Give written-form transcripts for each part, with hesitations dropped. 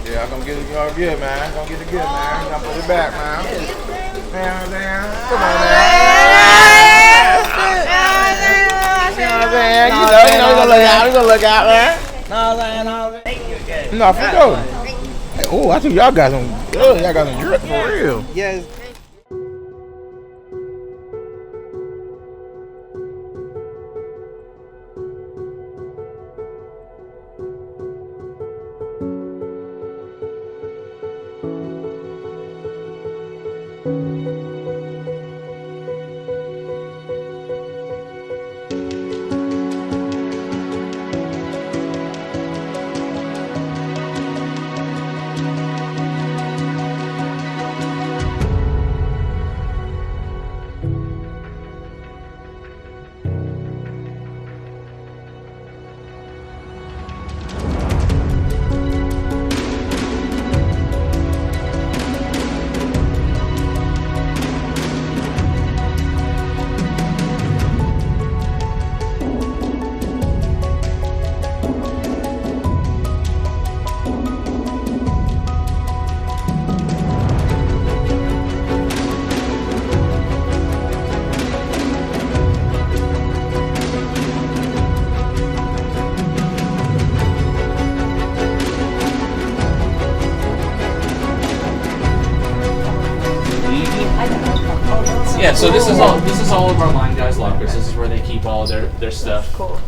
Yeah, I'm gonna get it all good, man. Gonna get it good, man. Gonna put it back, man. Man, come on, man. You know what I'm saying? You know, you gonna look out. You gonna look out, man. No, thank you again. No, for sure. Hey, oh, I think y'all got some good. Y'all got some drip for real. Yes. Yeah, so this is all of our line guys' lockers. This is where they keep all their stuff. Cool.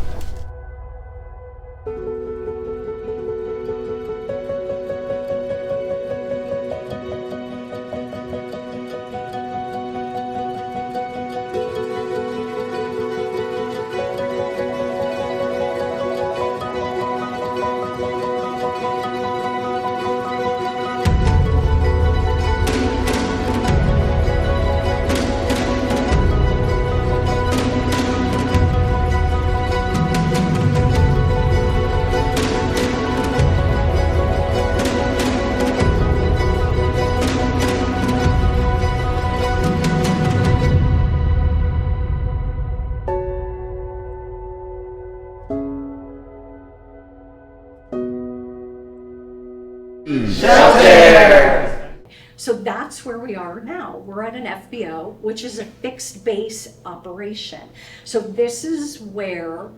SHELTAIR! So that's where we are now. We're at an FBO, which is a fixed base operation. So this is where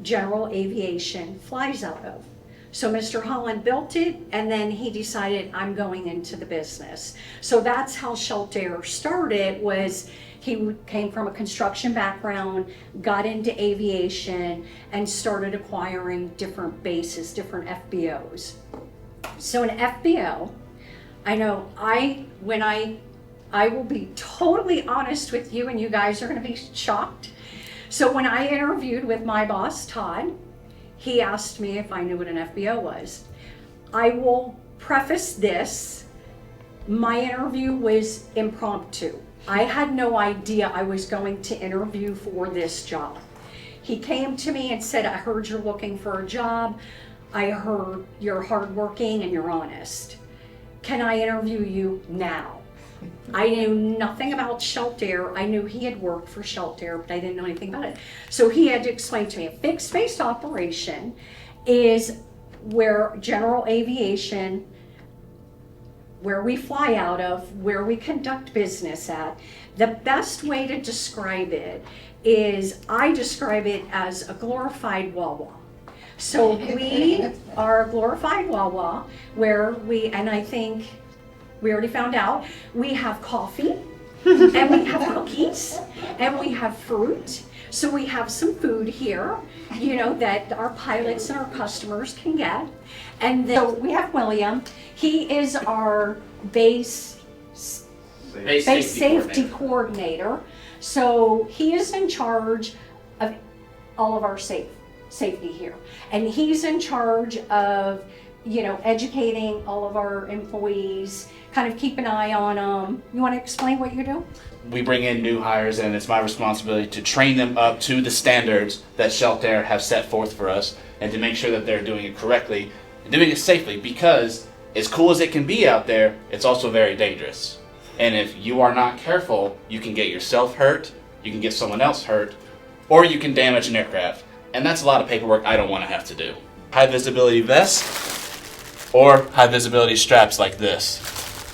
general aviation flies out of. So Mr. Holland built it, and then he decided, I'm going into the business. So that's how SHELTAIR started. Was he came from a construction background, got into aviation, and started acquiring different bases, different FBOs. So an FBO, I know when I will be totally honest with you, and you guys are going to be shocked. So when I interviewed with my boss, Todd, he asked me if I knew what an FBO was. I will preface this, my interview was impromptu. I had no idea I was going to interview for this job. He came to me and said, I heard you're looking for a job. I heard you're hardworking and you're honest. Can I interview you now? I knew nothing about SHELTAIR. I knew he had worked for SHELTAIR, but I didn't know anything about it. So he had to explain to me, a fixed base operation is where general aviation, where we fly out of, where we conduct business at. The best way to describe it is, I describe it as a glorified Wawa. So we are a glorified Wawa where and I think we already found out, we have coffee and we have cookies and we have fruit. So we have some food here, that our pilots and our customers can get. And then so we have William. He is our base safety coordinator. So he is in charge of all of our safety here. And he's in charge of, educating all of our employees, kind of keep an eye on them. You want to explain what you do? We bring in new hires, and it's my responsibility to train them up to the standards that SHELTAIR have set forth for us, and to make sure that they're doing it correctly and doing it safely, because as cool as it can be out there, it's also very dangerous. And if you are not careful, you can get yourself hurt, you can get someone else hurt, or you can damage an aircraft. And that's a lot of paperwork I don't want to have to do. High visibility vests or high visibility straps like this.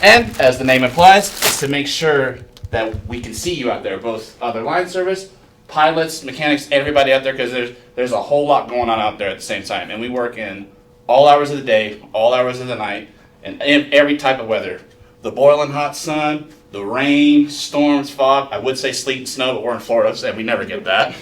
And as the name implies, it's to make sure that we can see you out there, both other line service, pilots, mechanics, everybody out there, because there's a whole lot going on out there at the same time. And we work in all hours of the day, all hours of the night, and every type of weather. The boiling hot sun, the rain, storms, fog. I would say sleet and snow, but we're in Florida, so we never get that.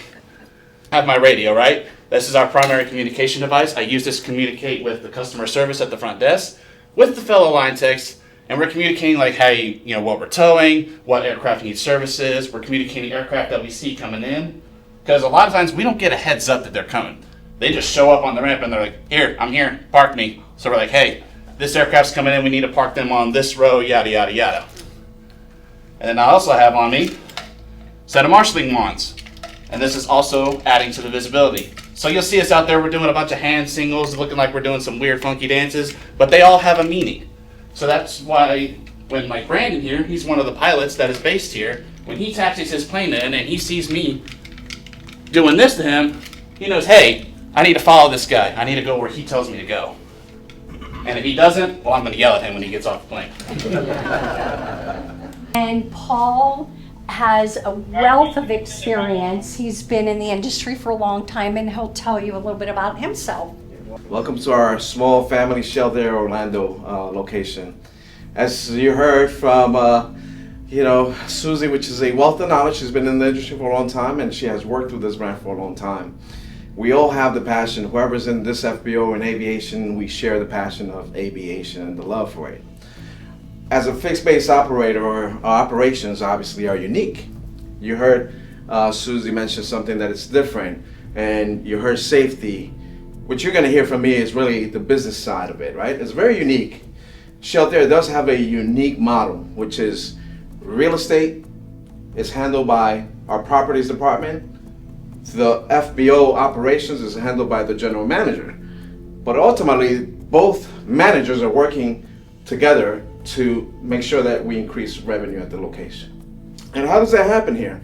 I have my radio, right? This is our primary communication device. I use this to communicate with the customer service at the front desk, with the fellow line techs, and we're communicating like how what we're towing, what aircraft needs services. We're communicating aircraft that we see coming in, because a lot of times we don't get a heads up that they're coming. They just show up on the ramp and they're like, "Here, I'm here, park me." So we're like, "Hey, this aircraft's coming in. We need to park them on this row, yada yada yada." And then I also have on me a set of marshalling wands, and this is also adding to the visibility. So you'll see us out there. We're doing a bunch of hand singles, looking like we're doing some weird, funky dances, but they all have a meaning. So that's why when like Brandon here, he's one of the pilots that is based here, when he taxis his plane in and he sees me doing this to him, he knows, hey, I need to follow this guy. I need to go where he tells me to go. And if he doesn't, well, I'm going to yell at him when he gets off the plane. And Paul has a wealth of experience. He's been in the industry for a long time, and he'll tell you a little bit about himself. Welcome to our small family SHELTAIR Orlando location. As you heard from Susie, which is a wealth of knowledge. She's been in the industry for a long time, and she has worked with this brand for a long time. We all have the passion. Whoever's in this FBO in aviation, we share the passion of aviation and the love for it. As a fixed base operator, our operations obviously are unique. You heard Susie mention something that is different, and you heard safety. What you're going to hear from me is really the business side of it, right? It's very unique. SHELTAIR does have a unique model, which is real estate is handled by our properties department. The FBO operations is handled by the general manager. But ultimately, both managers are working together to make sure that we increase revenue at the location. And how does that happen here?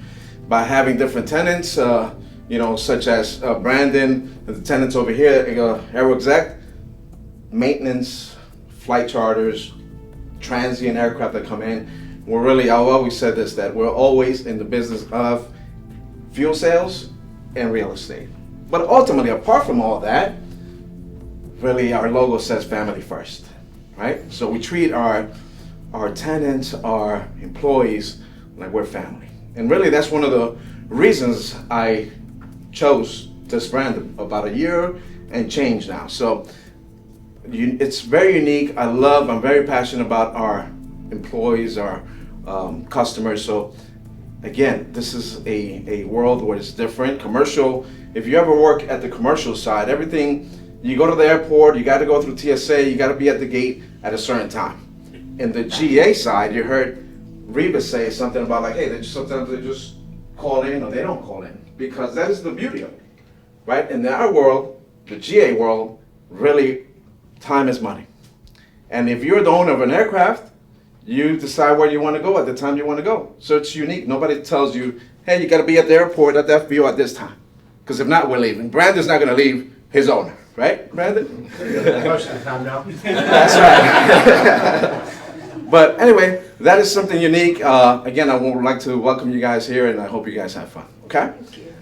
By having different tenants, such as Brandon, the tenants over here, Aero Exec, maintenance, flight charters, transient aircraft that come in. I've always said this, that we're always in the business of fuel sales and real estate. But ultimately, apart from all that, really our logo says family first, right? So we treat our tenants, our employees, like we're family. And really that's one of the reasons I chose this brand about a year and change now. So it's very unique. I'm very passionate about our employees, our customers. So again, this is a world where it's different. Commercial, if you ever work at the commercial side, everything, you go to the airport, you got to go through TSA, you got to be at the gate at a certain time. In the GA side, you heard Reba say something about like, hey, sometimes they just call in or they don't call in, because that is the beauty of it, right? In our world, the GA world, really time is money. And if you're the owner of an aircraft, you decide where you want to go at the time you want to go. So it's unique. Nobody tells you, hey, you got to be at the airport at the FBO at this time. Because if not, we're leaving. Brandon's not going to leave his owner, right, Brandon? Most of the time, no. That's right. But anyway, that is something unique. Again, I would like to welcome you guys here, and I hope you guys have fun. Okay?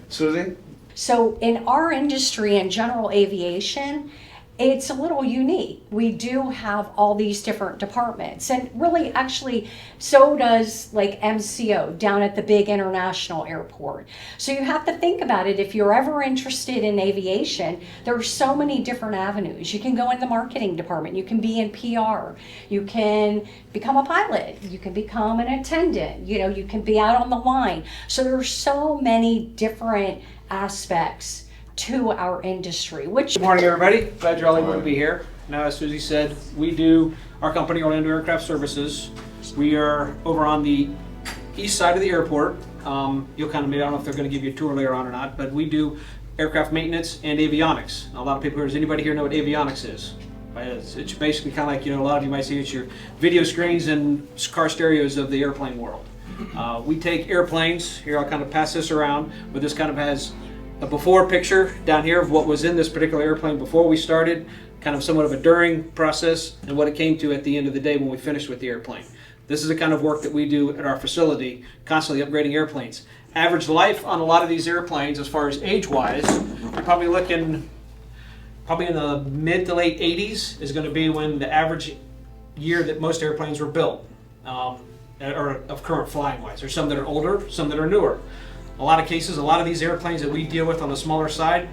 Susie? So in our industry, in general aviation, it's a little unique. We do have all these different departments, and really actually so does like MCO down at the big international airport. So you have to think about it. If you're ever interested in aviation, there are so many different avenues. You can go in the marketing department, you can be in PR, you can become a pilot, you can become an attendant, you can be out on the line. So there are so many different aspects to our industry. Good morning, everybody. Glad you're all able to be here. Now, as Susie said, our company, Orlando Aircraft Services, we are over on the east side of the airport. You'll kind of, maybe I don't know if they're going to give you a tour later on or not, but we do aircraft maintenance and avionics. Now, a lot of people, does anybody here know what avionics is? It's basically kind of like, a lot of you might see it's your video screens and car stereos of the airplane world. We take airplanes, here I'll kind of pass this around, but this kind of has a before picture down here of what was in this particular airplane before we started, kind of somewhat of a during process, and what it came to at the end of the day when we finished with the airplane. This is the kind of work that we do at our facility, constantly upgrading airplanes. Average life on a lot of these airplanes, as far as age-wise, you're probably looking in the mid to late 80s is going to be when the average year that most airplanes were built, or of current flying-wise. There's some that are older, some that are newer. A lot of cases, a lot of these airplanes that we deal with on the smaller side,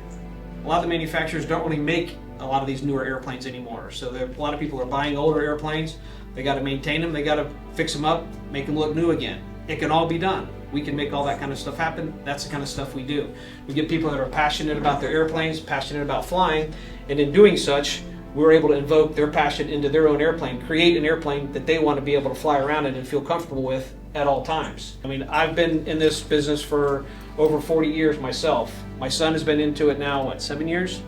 a lot of the manufacturers don't really make a lot of these newer airplanes anymore. So a lot of people are buying older airplanes. They got to maintain them, they got to fix them up, make them look new again. It can all be done. We can make all that kind of stuff happen. That's the kind of stuff we do. We get people that are passionate about their airplanes, passionate about flying, and in doing such, we're able to invoke their passion into their own airplane, create an airplane that they want to be able to fly around in and feel comfortable with at all times. I mean, I've been in this business for over 40 years myself. My son has been into it now, what, 7 years?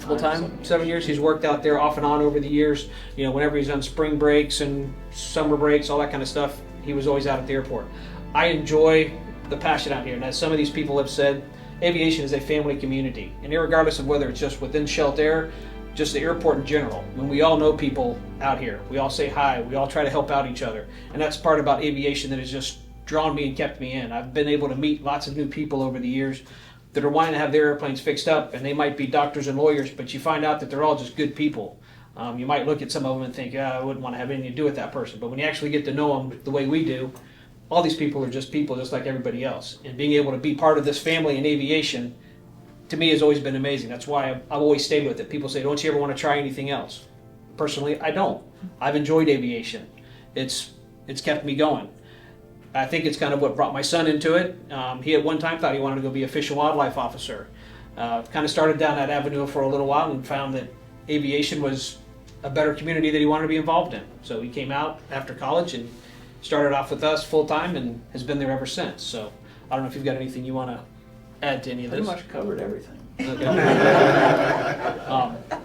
Full time, 7 years. He's worked out there off and on over the years. You know, whenever he's on spring breaks and summer breaks, all that kind of stuff, he was always out at the airport. I enjoy the passion out here. And as some of these people have said, aviation is a family community. And regardless of whether it's just within SHELTAIR, just the airport in general, when we all know people out here, we all say hi, we all try to help out each other. And that's part about aviation that has just drawn me and kept me in. I've been able to meet lots of new people over the years that are wanting to have their airplanes fixed up, and they might be doctors and lawyers, but you find out that they're all just good people. You might look at some of them and think, yeah, I wouldn't want to have anything to do with that person. But when you actually get to know them the way we do, all these people are just people just like everybody else. And being able to be part of this family in aviation, to me, has always been amazing. That's why I've always stayed with it. People say, don't you ever want to try anything else? Personally, I don't. I've enjoyed aviation. It's kept me going. I think it's kind of what brought my son into it. He at one time thought he wanted to go be a fish and wildlife officer. Kind of started down that avenue for a little while and found that aviation was a better community that he wanted to be involved in. So he came out after college and started off with us full time and has been there ever since. So I don't know if you've got anything you want to add to any of this. Pretty much covered everything. Okay.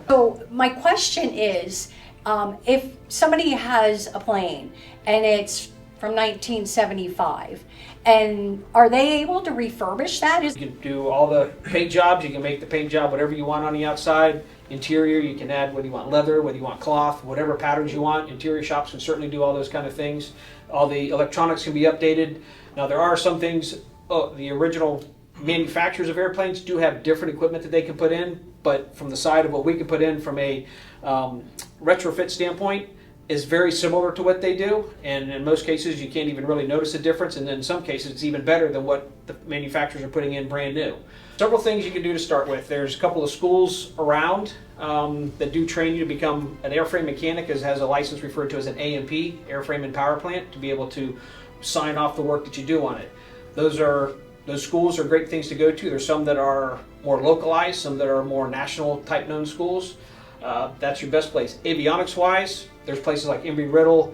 So my question is, if somebody has a plane and it's from 1975, and are they able to refurbish that? You can do all the paint jobs. You can make the paint job whatever you want on the outside. Interior, you can add whether you want leather, whether you want cloth, whatever patterns you want. Interior shops can certainly do all those kind of things. All the electronics can be updated. Now there are some things, the original manufacturers of airplanes do have different equipment that they can put in, but from the side of what we can put in from a retrofit standpoint is very similar to what they do, and in most cases you can't even really notice a difference, and in some cases it's even better than what the manufacturers are putting in brand new. Several things you can do to start with. There's a couple of schools around that do train you to become an airframe mechanic, as has a license referred to as an A&P, airframe and power plant, to be able to sign off the work that you do on it. Those schools are great things to go to. There's some that are more localized, some that are more national type known schools. That's your best place. Avionics wise, there's places like Embry-Riddle.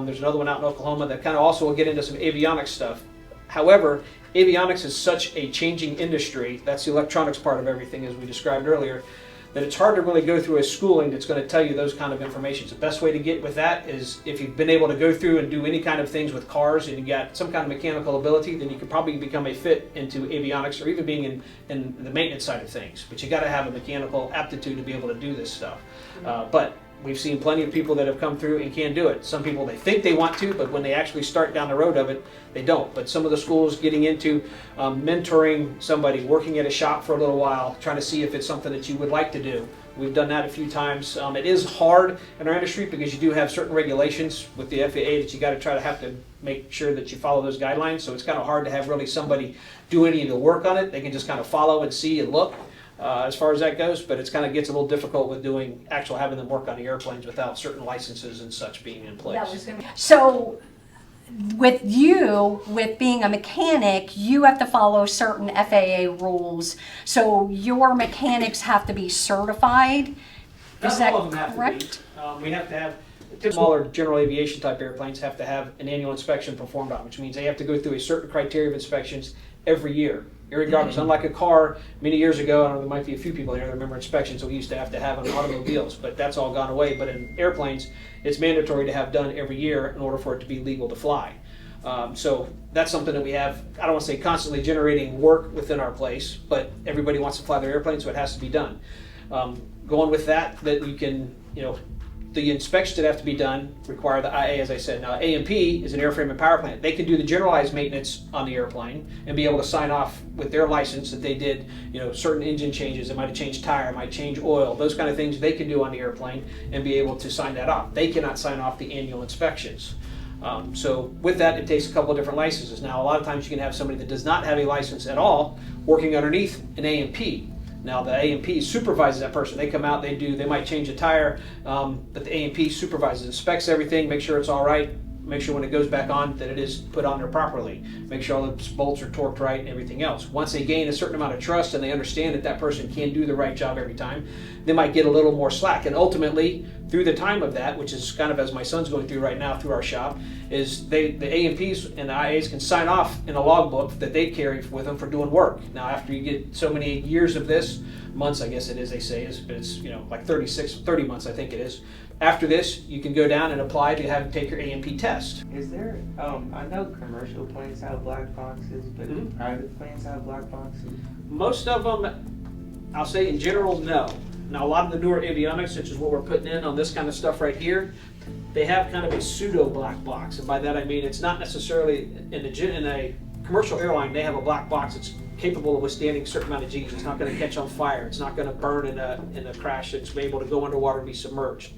There's another one out in Oklahoma that kind of also will get into some avionics stuff. However, avionics is such a changing industry, that's the electronics part of everything as we described earlier, that it's hard to really go through a schooling that's going to tell you those kind of information. The best way to get with that is if you've been able to go through and do any kind of things with cars and you got some kind of mechanical ability, then you could probably become a fit into avionics or even being in the maintenance side of things. But you got to have a mechanical aptitude to be able to do this stuff. But we've seen plenty of people that have come through and can do it. Some people, they think they want to, but when they actually start down the road of it, they don't. But some of the schools getting into mentoring somebody, working at a shop for a little while, trying to see if it's something that you would like to do. We've done that a few times. It is hard in our industry because you do have certain regulations with the FAA that you got to have to make sure that you follow those guidelines. So it's kind of hard to have really somebody do any of the work on it. They can just kind of follow and see and look. As far as that goes, but it's kind of gets a little difficult with doing having them work on the airplanes without certain licenses and such being in place. So with being a mechanic, you have to follow certain FAA rules. So your mechanics have to be certified. Is that correct? We have to have smaller general aviation type airplanes have to have an annual inspection performed on, which means they have to go through a certain criteria of inspections every year. Irregardless, unlike a car, many years ago, I don't know, there might be a few people here that remember inspections that we used to have on automobiles, but that's all gone away. But in airplanes, it's mandatory to have done every year in order for it to be legal to fly. So that's something that we have, I don't want to say constantly generating work within our place, but everybody wants to fly their airplane, so it has to be done. Going with that you can, the inspections that have to be done require the IA, as I said. Now, A&P is an airframe and power plant. They can do the generalized maintenance on the airplane and be able to sign off with their license that they did, certain engine changes. It might have changed tire, might change oil, those kind of things they can do on the airplane and be able to sign that off. They cannot sign off the annual inspections. So with that, it takes a couple of different licenses. Now, a lot of times you can have somebody that does not have a license at all working underneath an A&P. Now the A&P supervises that person. They come out, they might change a tire, but the A&P supervises, inspects everything, make sure it's all right, make sure when it goes back on that it is put on there properly, make sure all the bolts are torqued right and everything else. Once they gain a certain amount of trust and they understand that that person can do the right job every time, they might get a little more slack. And ultimately, through the time of that, which is kind of as my son's going through right now through our shop, is the A&Ps and the IAs can sign off in a logbook that they carry with them for doing work. Now, after you get so many years of this, months I guess it is, they say, but it's like 30 months I think it is. After this, you can go down and apply to have take your A&P test. Is there, I know commercial planes have black boxes, but private planes have black boxes? Most of them, I'll say in general, no. Now, a lot of the newer avionics, such as what we're putting in on this kind of stuff right here, they have kind of a pseudo black box. And by that I mean it's not necessarily in a commercial airline, they have a black box that's capable of withstanding a certain amount of G's. It's not going to catch on fire. It's not going to burn in a crash. It's able to go underwater and be submerged.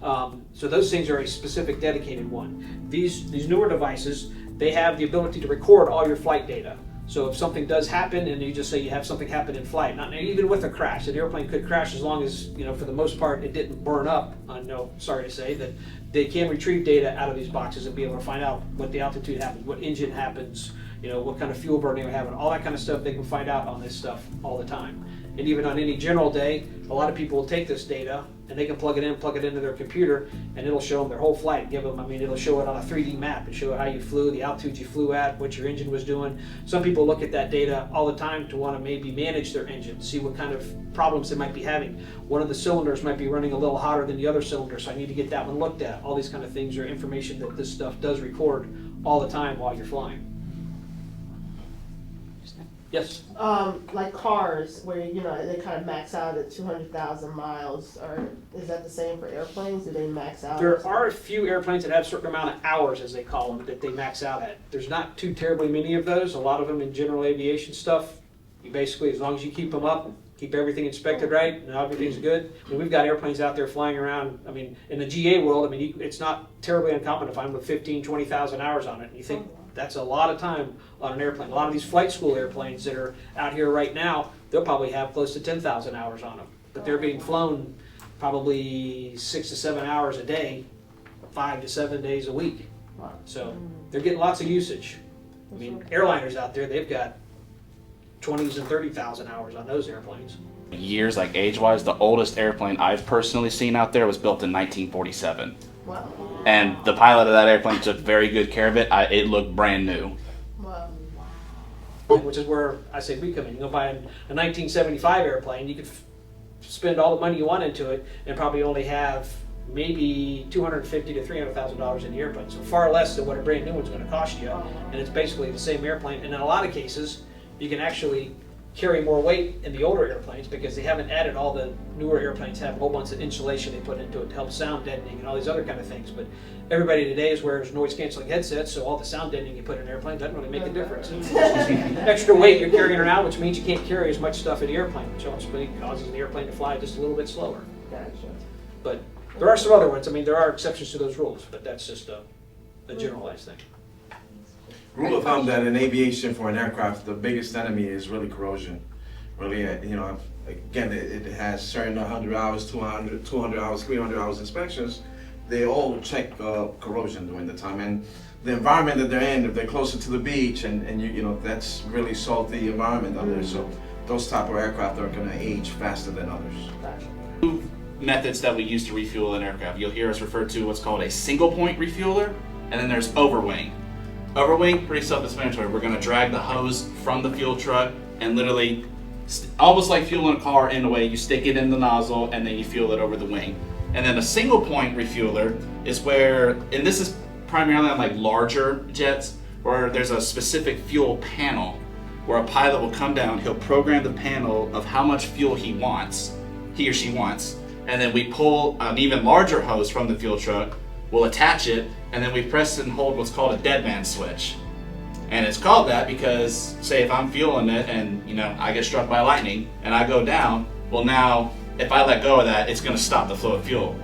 So those things are a specific dedicated one. These newer devices, they have the ability to record all your flight data. So if something does happen, and you just say you have something happen in flight, not even with a crash, an airplane could crash as long as, for the most part, it didn't burn up. Sorry to say that they can retrieve data out of these boxes and be able to find out what the altitude happens, what engine happens, what kind of fuel burning they're having, all that kind of stuff they can find out on this stuff all the time. And even on any general day, a lot of people will take this data and they can plug it into their computer, and it'll show them their whole flight. It'll show it on a 3D map and show how you flew, the altitude you flew at, what your engine was doing. Some people look at that data all the time to want to maybe manage their engine, see what kind of problems they might be having. One of the cylinders might be running a little hotter than the other cylinder, so I need to get that one looked at. All these kind of things are information that this stuff does record all the time while you're flying. Yes? Like cars, where they kind of max out at 200,000 miles, or is that the same for airplanes? Do they max out? There are a few airplanes that have a certain amount of hours, as they call them, that they max out at. There's not too terribly many of those. A lot of them in general aviation stuff, you basically, as long as you keep them up, keep everything inspected right, and everything's good. We've got airplanes out there flying around. In the GA world, it's not terribly uncommon to find them with 15, 20,000 hours on it. And you think, that's a lot of time on an airplane. A lot of these flight school airplanes that are out here right now, they'll probably have close to 10,000 hours on them. But they're being flown probably 6 to 7 hours a day, 5 to 7 days a week. So they're getting lots of usage. Airliners out there, they've got 20s and 30,000 hours on those airplanes. Years, like age-wise, the oldest airplane I've personally seen out there was built in 1947. Wow. And the pilot of that airplane took very good care of it. It looked brand new. Wow. Which is where I say we come in. You go buy a 1975 airplane, you could spend all the money you want into it and probably only have maybe $250,000 to $300,000 in the airplane. So far less than what a brand new one's going to cost you. And it's basically the same airplane. And in a lot of cases, you can actually carry more weight in the older airplanes because they haven't added all the newer airplanes have a whole bunch of insulation they put into it to help sound deadening and all these other kind of things. But everybody today wears noise canceling headsets, so all the sound deadening you put in an airplane doesn't really make a difference. Extra weight you're carrying around, which means you can't carry as much stuff in the airplane, which ultimately causes the airplane to fly just a little bit slower. Gotcha. But there are some other ones. There are exceptions to those rules, but that's just a generalized thing. Rule of thumb that in aviation for an aircraft, the biggest enemy is really corrosion. Really, again, it has certain 100 hours, 200 hours, 300 hours inspections. They all check corrosion during the time. And the environment that they're in, if they're closer to the beach, and that's really salty environment out there. So those type of aircraft are going to age faster than others. Two methods that we use to refuel an aircraft. You'll hear us refer to what's called a single point refueler, and then there's overwing. Overwing, pretty self-explanatory. We're going to drag the hose from the fuel truck and literally, almost like fueling a car in a way, you stick it in the nozzle and then you fuel it over the wing. And then a single point refueler is where, and this is primarily on like larger jets, where there's a specific fuel panel where a pilot will come down, he'll program the panel of how much fuel he wants, he or she wants, and then we pull an even larger hose from the fuel truck, we'll attach it, and then we press and hold what's called a dead man switch. And it's called that because, say if I'm fueling it and I get struck by lightning and I go down, well now, if I let go of that, it's gonna stop the flow of fuel.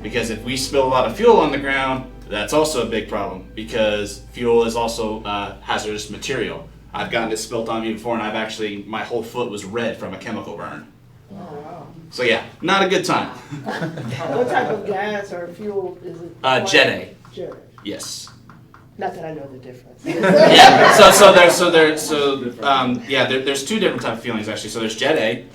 Because if we spill a lot of fuel on the ground, that's also a big problem because fuel is also hazardous material. I've gotten it spilt on me before and my whole foot was red from a chemical burn. Oh, wow. So yeah, not a good time. What type of gas or fuel is it? Jet A. Jet A. Yes. Not that I know the difference. Yeah. There's two different types of fuelings actually. So there's Jet A,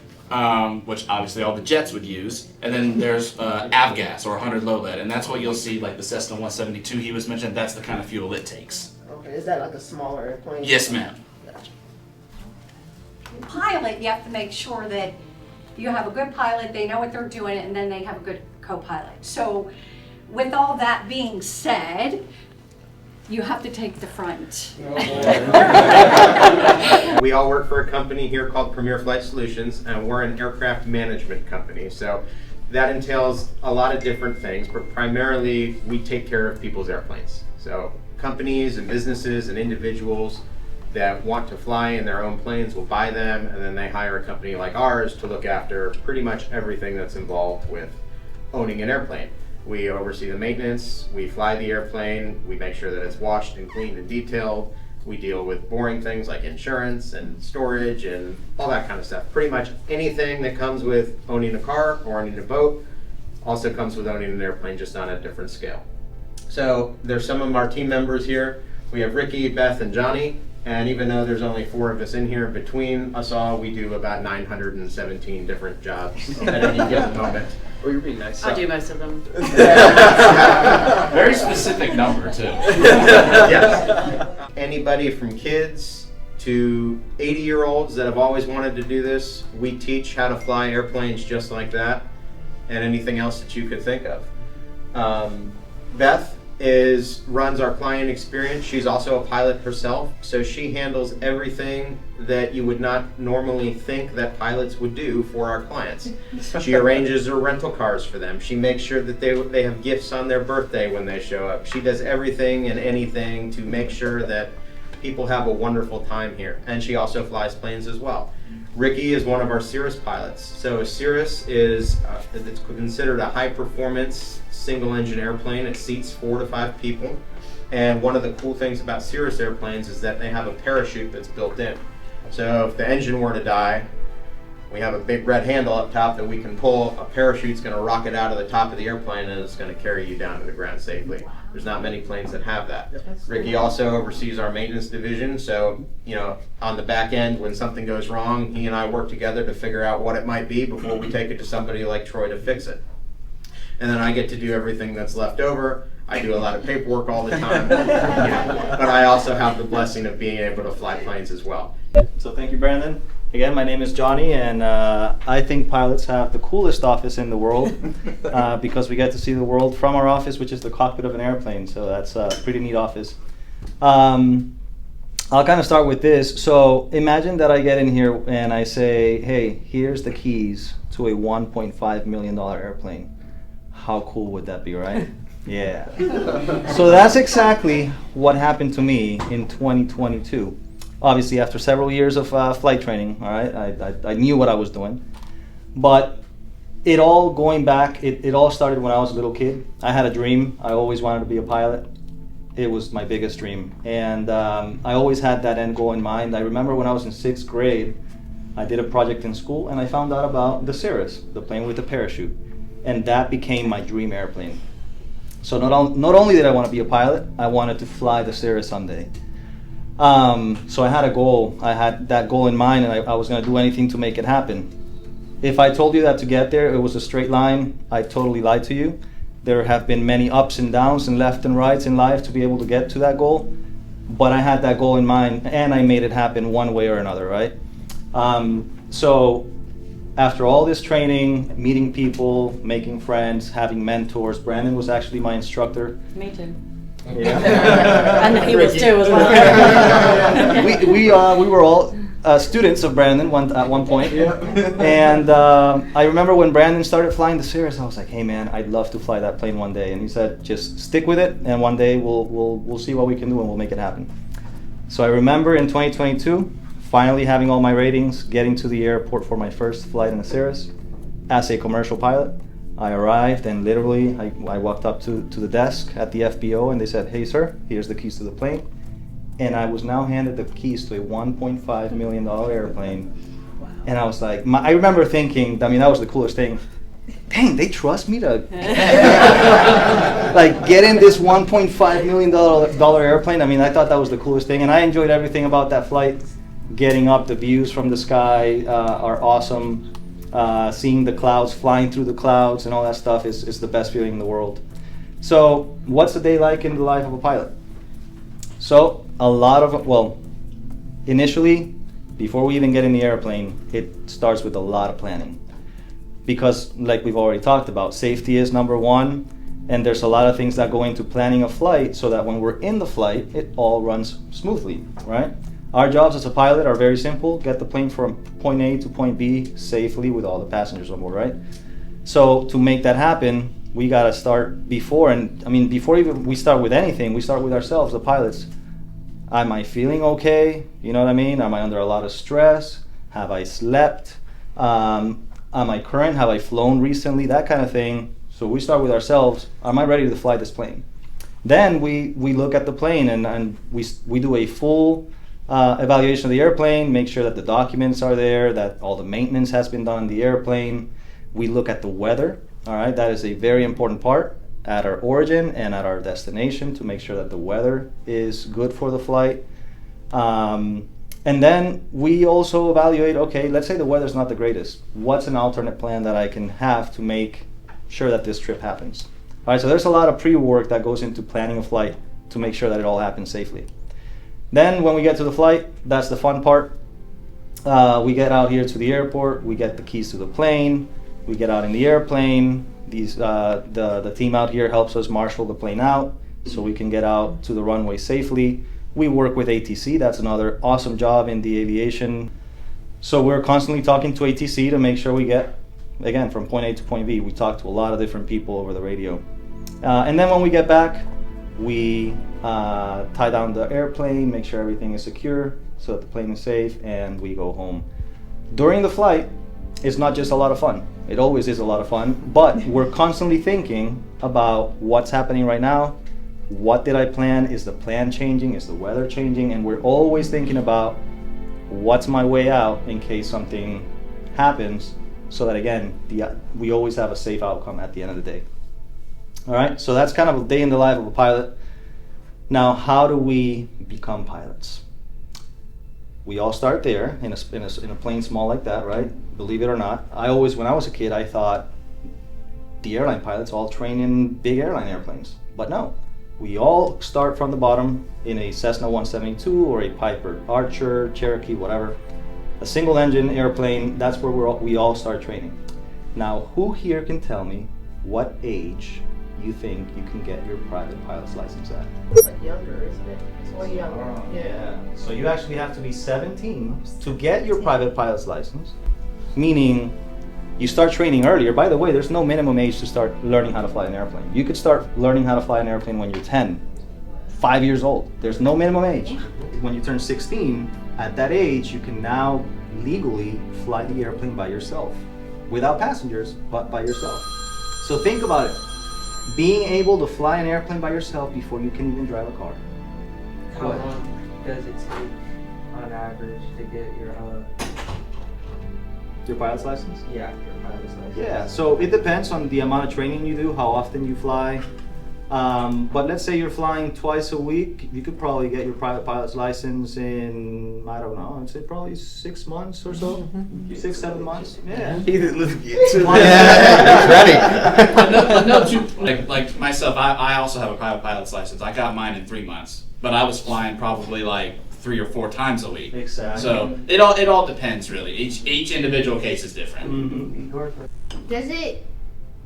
which obviously all the jets would use, and then there's avgas or 100 low lead, and that's what you'll see like the Cessna 172 he was mentioning. That's the kind of fuel it takes. Okay, is that like a smaller airplane? Yes, ma'am. Pilot, you have to make sure that you have a good pilot, they know what they're doing, and then they have a good co-pilot. So with all that being said, you have to take the front. We all work for a company here called Premier Flight Solutions, and we're an aircraft management company. So that entails a lot of different things, but primarily we take care of people's airplanes. So companies and businesses and individuals that want to fly in their own planes will buy them, and then they hire a company like ours to look after pretty much everything that's involved with owning an airplane. We oversee the maintenance, we fly the airplane, we make sure that it's washed and cleaned and detailed. We deal with boring things like insurance and storage and all that kind of stuff. Pretty much anything that comes with owning a car or owning a boat also comes with owning an airplane, just on a different scale. So there's some of our team members here. We have Ricky, Beth, and Johnny. And even though there's only 4 of us in here, between us all, we do about 917 different jobs at any given moment. Oh, you're being nice. I do most of them. Very specific number too. Yes. Anybody from kids to 80-year-olds that have always wanted to do this, we teach how to fly airplanes just like that, and anything else that you could think of. Beth runs our client experience. She's also a pilot herself, so she handles everything that you would not normally think that pilots would do for our clients. She arranges their rental cars for them. She makes sure that they have gifts on their birthday when they show up. She does everything and anything to make sure that people have a wonderful time here. And she also flies planes as well. Ricky is one of our Cirrus pilots. So a Cirrus is it's considered a high-performance single-engine airplane. It seats 4 to 5 people. And one of the cool things about Cirrus airplanes is that they have a parachute that's built in. So if the engine were to die, we have a big red handle up top that we can pull. A parachute's going to rocket out of the top of the airplane and it's going to carry you down to the ground safely. There's not many planes that have that. Ricky also oversees our maintenance division, so on the back end when something goes wrong, he and I work together to figure out what it might be before we take it to somebody like Troy to fix it. And then I get to do everything that's left over. I do a lot of paperwork all the time, but I also have the blessing of being able to fly planes as well. So thank you, Brandon. Again, my name is Johnny, and I think pilots have the coolest office in the world because we get to see the world from our office, which is the cockpit of an airplane. So that's a pretty neat office. I'll kind of start with this. So imagine that I get in here and I say, hey, here's the keys to a $1.5 million airplane. How cool would that be, right? Yeah. So that's exactly what happened to me in 2022. Obviously, after several years of flight training, all right, I knew what I was doing. But it all going back, it all started when I was a little kid. I had a dream. I always wanted to be a pilot. It was my biggest dream. And I always had that end goal in mind. I remember when I was in 6th grade, I did a project in school and I found out about the Cirrus, the plane with the parachute. And that became my dream airplane. So not only did I want to be a pilot, I wanted to fly the Cirrus someday. So I had a goal. I had that goal in mind, and I was going to do anything to make it happen. If I told you that to get there, it was a straight line, I totally lied to you. There have been many ups and downs and left and rights in life to be able to get to that goal. But I had that goal in mind, and I made it happen one way or another, right? So after all this training, meeting people, making friends, having mentors, Brandon was actually my instructor. Me too. Yeah. And he was too as well. we were all students of Brandon at one point. And I remember when Brandon started flying the Cirrus, I was like, hey man, I'd love to fly that plane one day. And he said, just stick with it, and one day we'll see what we can do and we'll make it happen. So I remember in 2022, finally having all my ratings, getting to the airport for my first flight in a Cirrus as a commercial pilot. I arrived and literally I walked up to the desk at the FBO and they said, hey sir, here's the keys to the plane. And I was now handed the keys to a $1.5 million airplane. Wow. And I was like, I remember thinking, I mean, that was the coolest thing. Dang, they trust me to like get in this $1.5 million airplane. I mean, I thought that was the coolest thing. And I enjoyed everything about that flight. Getting up, the views from the sky are awesome. Seeing the clouds, flying through the clouds and all that stuff is the best feeling in the world. So what's a day like in the life of a pilot? So initially, before we even get in the airplane, it starts with a lot of planning. Because like we've already talked about, safety is number one, and there's a lot of things that go into planning a flight so that when we're in the flight, it all runs smoothly, right? Our jobs as a pilot are very simple: get the plane from point A to point B safely with all the passengers on board, right? So to make that happen, we gotta start before even we start with anything, we start with ourselves, the pilots. Am I feeling okay? You know what I mean? Am I under a lot of stress? Have I slept? Am I current? Have I flown recently? That kind of thing. So we start with ourselves. Am I ready to fly this plane? Then we look at the plane and we do a full evaluation of the airplane, make sure that the documents are there, that all the maintenance has been done on the airplane. We look at the weather. All right, that is a very important part at our origin and at our destination to make sure that the weather is good for the flight. And then we also evaluate, okay, let's say the weather's not the greatest. What's an alternate plan that I can have to make sure that this trip happens? All right, so there's a lot of pre-work that goes into planning a flight to make sure that it all happens safely. Then when we get to the flight, that's the fun part. We get out here to the airport, we get the keys to the plane, we get out in the airplane. The team out here helps us marshal the plane out so we can get out to the runway safely. We work with ATC, that's another awesome job in the aviation. So we're constantly talking to ATC to make sure we get, again, from point A to point B. We talk to a lot of different people over the radio. And then when we get back, we tie down the airplane, make sure everything is secure so that the plane is safe, and we go home. During the flight, it's not just a lot of fun. It always is a lot of fun, but we're constantly thinking about what's happening right now. What did I plan? Is the plan changing? Is the weather changing? And we're always thinking about what's my way out in case something happens, so that again, we always have a safe outcome at the end of the day. All right, so that's kind of a day in the life of a pilot. Now, how do we become pilots? We all start there in a plane small like that, right? Believe it or not. When I was a kid, I thought the airline pilots all train in big airline airplanes. But no, we all start from the bottom in a Cessna 172 or a Piper Archer, Cherokee, whatever. A single engine airplane, that's where we all start training. Now, who here can tell me what age you think you can get your private pilot's license at? It's like younger, isn't it? It's way younger. Yeah. So you actually have to be 17 to get your private pilot's license, meaning you start training earlier. By the way, there's no minimum age to start learning how to fly an airplane. You could start learning how to fly an airplane when you're 10, 5 years old. There's no minimum age. When you turn 16, at that age, you can now legally fly the airplane by yourself, without passengers, but by yourself. So think about it. Being able to fly an airplane by yourself before you can even drive a car. How long does it take on average to get your pilot's license? your pilot's license? Yeah, so it depends on the amount of training you do, how often you fly. But let's say you're flying twice a week, you could probably get your private pilot's license in, I don't know, I'd say probably 6 months or so. 6, 7 months. Yeah. He's ready. No, like myself, I also have a private pilot's license. I got mine in 3 months, but I was flying probably like 3 or 4 times a week. Exactly. So it all depends really. Each individual case is different. Mm-hmm. Does it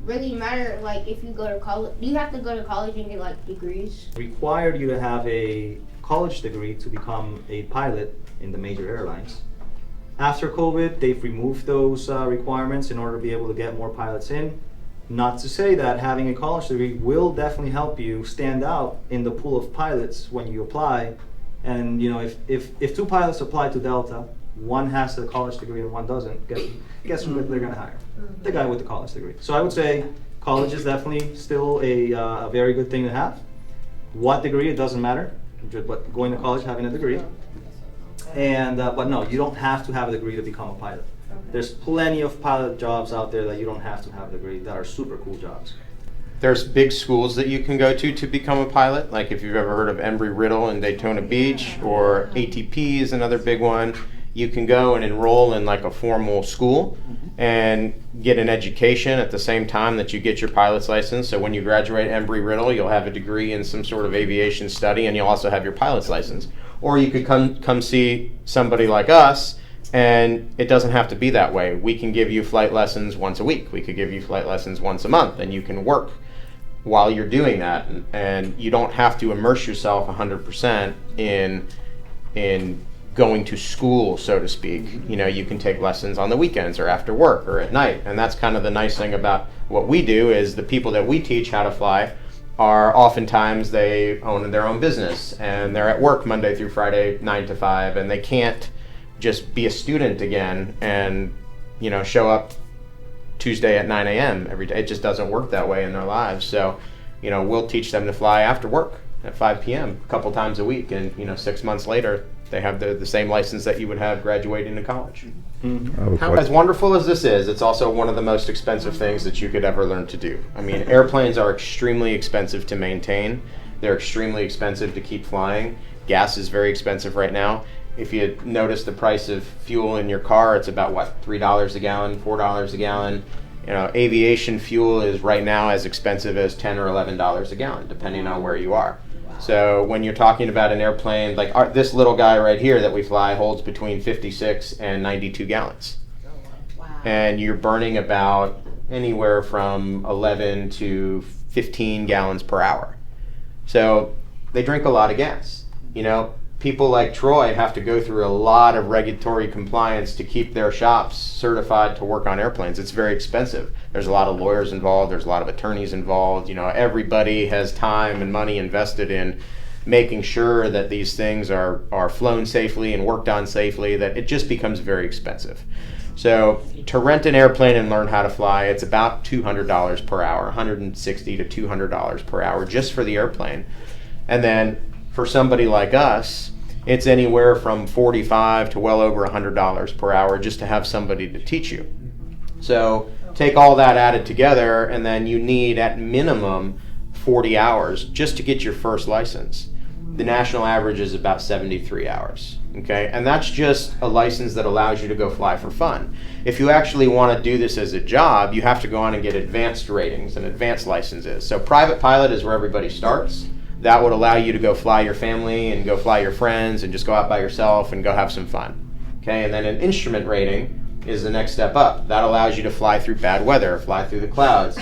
really matter, like, if you go to college? Do you have to go to college and get like degrees? Required you to have a college degree to become a pilot in the major airlines. After COVID, they've removed those requirements in order to be able to get more pilots in. Not to say that having a college degree will definitely help you stand out in the pool of pilots when you apply. And you know, if two pilots apply to Delta, one has a college degree and one doesn't, guess who they're going to hire? The guy with the college degree. So I would say college is definitely still a very good thing to have. What degree, it doesn't matter, but going to college, having a degree. And but no, you don't have to have a degree to become a pilot. There's plenty of pilot jobs out there that you don't have to have a degree that are super cool jobs. There's big schools that you can go to become a pilot. Like if you've ever heard of Embry-Riddle in Daytona Beach, or ATP is another big one. You can go and enroll in like a formal school and get an education at the same time that you get your pilot's license. So when you graduate Embry-Riddle, you'll have a degree in some sort of aviation study, and you'll also have your pilot's license. Or you could come see somebody like us, and it doesn't have to be that way. We can give you flight lessons once a week. We could give you flight lessons once a month, and you can work while you're doing that. And you don't have to immerse yourself 100% in going to school, so to speak. You know, you can take lessons on the weekends or after work or at night. And that's kind of the nice thing about what we do, is the people that we teach how to fly are oftentimes, they own their own business and they're at work Monday through Friday, 9 to 5, and they can't just be a student again and, you know, show up Tuesday at 9 a.m. every day. It just doesn't work that way in their lives. So, you know, we'll teach them to fly after work at 5 p.m. a couple times a week, and, you know, 6 months later, they have the same license that you would have graduating to college. As wonderful as this is, it's also one of the most expensive things that you could ever learn to do. I mean, airplanes are extremely expensive to maintain. They're extremely expensive to keep flying. Gas is very expensive right now. If you notice the price of fuel in your car, it's about what, $3 a gallon, $4 a gallon. You know, aviation fuel is right now as expensive as $10 or $11 a gallon, depending on where you are. So when you're talking about an airplane, like this little guy right here that we fly holds between 56 and 92 gallons. And you're burning about anywhere from 11 to 15 gallons per hour. So they drink a lot of gas. You know, people like Troy have to go through a lot of regulatory compliance to keep their shops certified to work on airplanes. It's very expensive. There's a lot of lawyers involved. There's a lot of attorneys involved. You know, everybody has time and money invested in making sure that these things are flown safely and worked on safely, that it just becomes very expensive. So to rent an airplane and learn how to fly, it's about $200 per hour, $160 to $200 per hour just for the airplane. And then for somebody like us, it's anywhere from $45 to well over $100 per hour just to have somebody to teach you. So take all that added together, and then you need at minimum 40 hours just to get your first license. The national average is about 73 hours. Okay, and that's just a license that allows you to go fly for fun. If you actually want to do this as a job, you have to go on and get advanced ratings and advanced licenses. So private pilot is where everybody starts. That would allow you to go fly your family and go fly your friends and just go out by yourself and go have some fun. Okay, and then an instrument rating is the next step up. That allows you to fly through bad weather, fly through the clouds,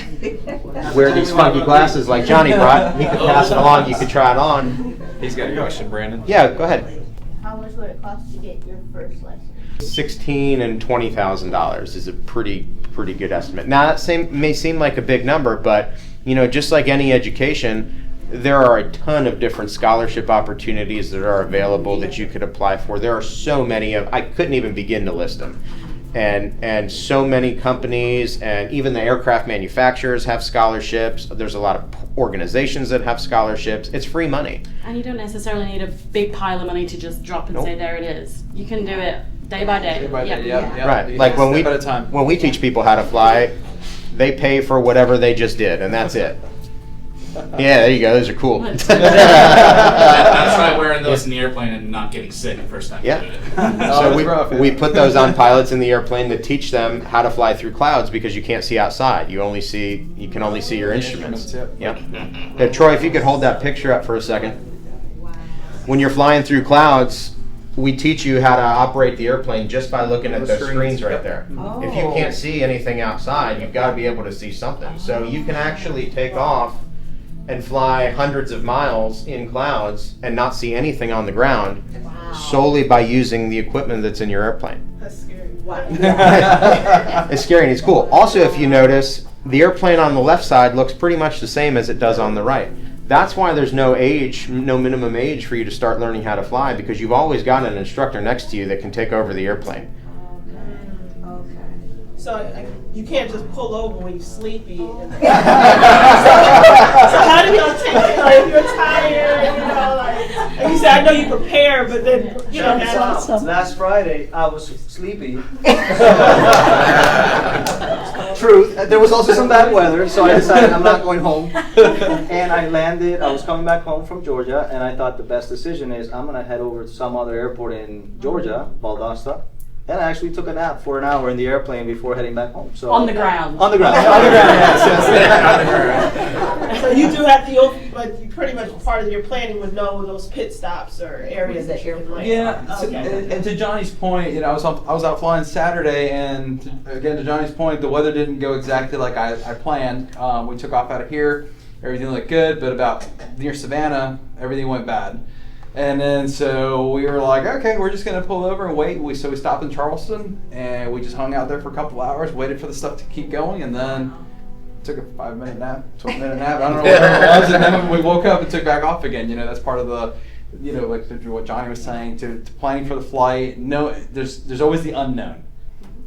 wear these funky glasses like Johnny brought. He could pass it along, you could try it on. He's got a question, Brandon. Yeah, go ahead. How much would it cost to get your first license? $16,000 and $20,000 is a pretty good estimate. Now that may seem like a big number, but you know, just like any education, there are a ton of different scholarship opportunities that are available that you could apply for. There are so many I couldn't even begin to list them. And so many companies and even the aircraft manufacturers have scholarships. There's a lot of organizations that have scholarships. It's free money. And you don't necessarily need a big pile of money to just drop and say there it is. You can do it day by day. Day by day, yeah. Right. Like when we teach people how to fly, they pay for whatever they just did, and that's it. Yeah, there you go. Those are cool. That's why wearing those in the airplane and not getting sick the first time you do it. So we put those on pilots in the airplane to teach them how to fly through clouds, because you can't see outside. You can only see your instruments. Yeah. Troy, if you could hold that picture up for a second. When you're flying through clouds, we teach you how to operate the airplane just by looking at those screens right there. Oh. If you can't see anything outside, you've got to be able to see something. So you can actually take off and fly hundreds of miles in clouds and not see anything on the ground solely by using the equipment that's in your airplane. That's scary. It's scary and it's cool. Also, if you notice, the airplane on the left side looks pretty much the same as it does on the right. That's why there's no age, no minimum age for you to start learning how to fly, because you've always got an instructor next to you that can take over the airplane. So you can't just pull over when you're sleepy. So how do y'all take it? Like, if you're tired, like you said, I know you prepare, but then That's awesome. Last Friday, I was sleepy. Truth. There was also some bad weather, so I decided I'm not going home. And I landed. I was coming back home from Georgia, and I thought the best decision is I'm gonna head over to some other airport in Georgia, Valdosta. And I actually took a nap for an hour in the airplane before heading back home. So On the ground. On the ground. On the ground. Yes. So you do have to, but you pretty much part of your planning would know those pit stops or areas that you're flying. Yeah, Okay. and to Johnny's point, I was out flying Saturday, and again to Johnny's point, the weather didn't go exactly like I planned. We took off out of here, everything looked good, but about near Savannah, everything went bad. And then so we were like, okay, we're just gonna pull over and wait. So we stopped in Charleston, and we just hung out there for a couple hours, waited for the stuff to keep going, and then took a 5-minute nap, 12-minute nap. I don't know what it was, and then we woke up and took back off again. That's part of the, like what Johnny was saying, to planning for the flight. No, there's always the unknown,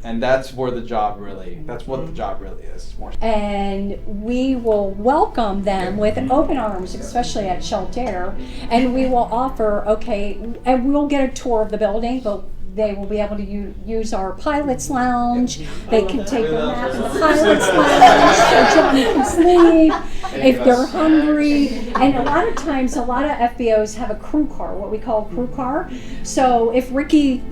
and that's where the job really. That's what the job really is. More. And we will welcome them with open arms, especially at SHELTAIR, and we will offer, and we'll get a tour of the building, but they will be able to use our pilot's lounge. They can take a nap in the pilot's lounge so Johnny can sleep if they're hungry. And a lot of times, a lot of FBOs have a crew car, what we call a crew car. So if Ricky,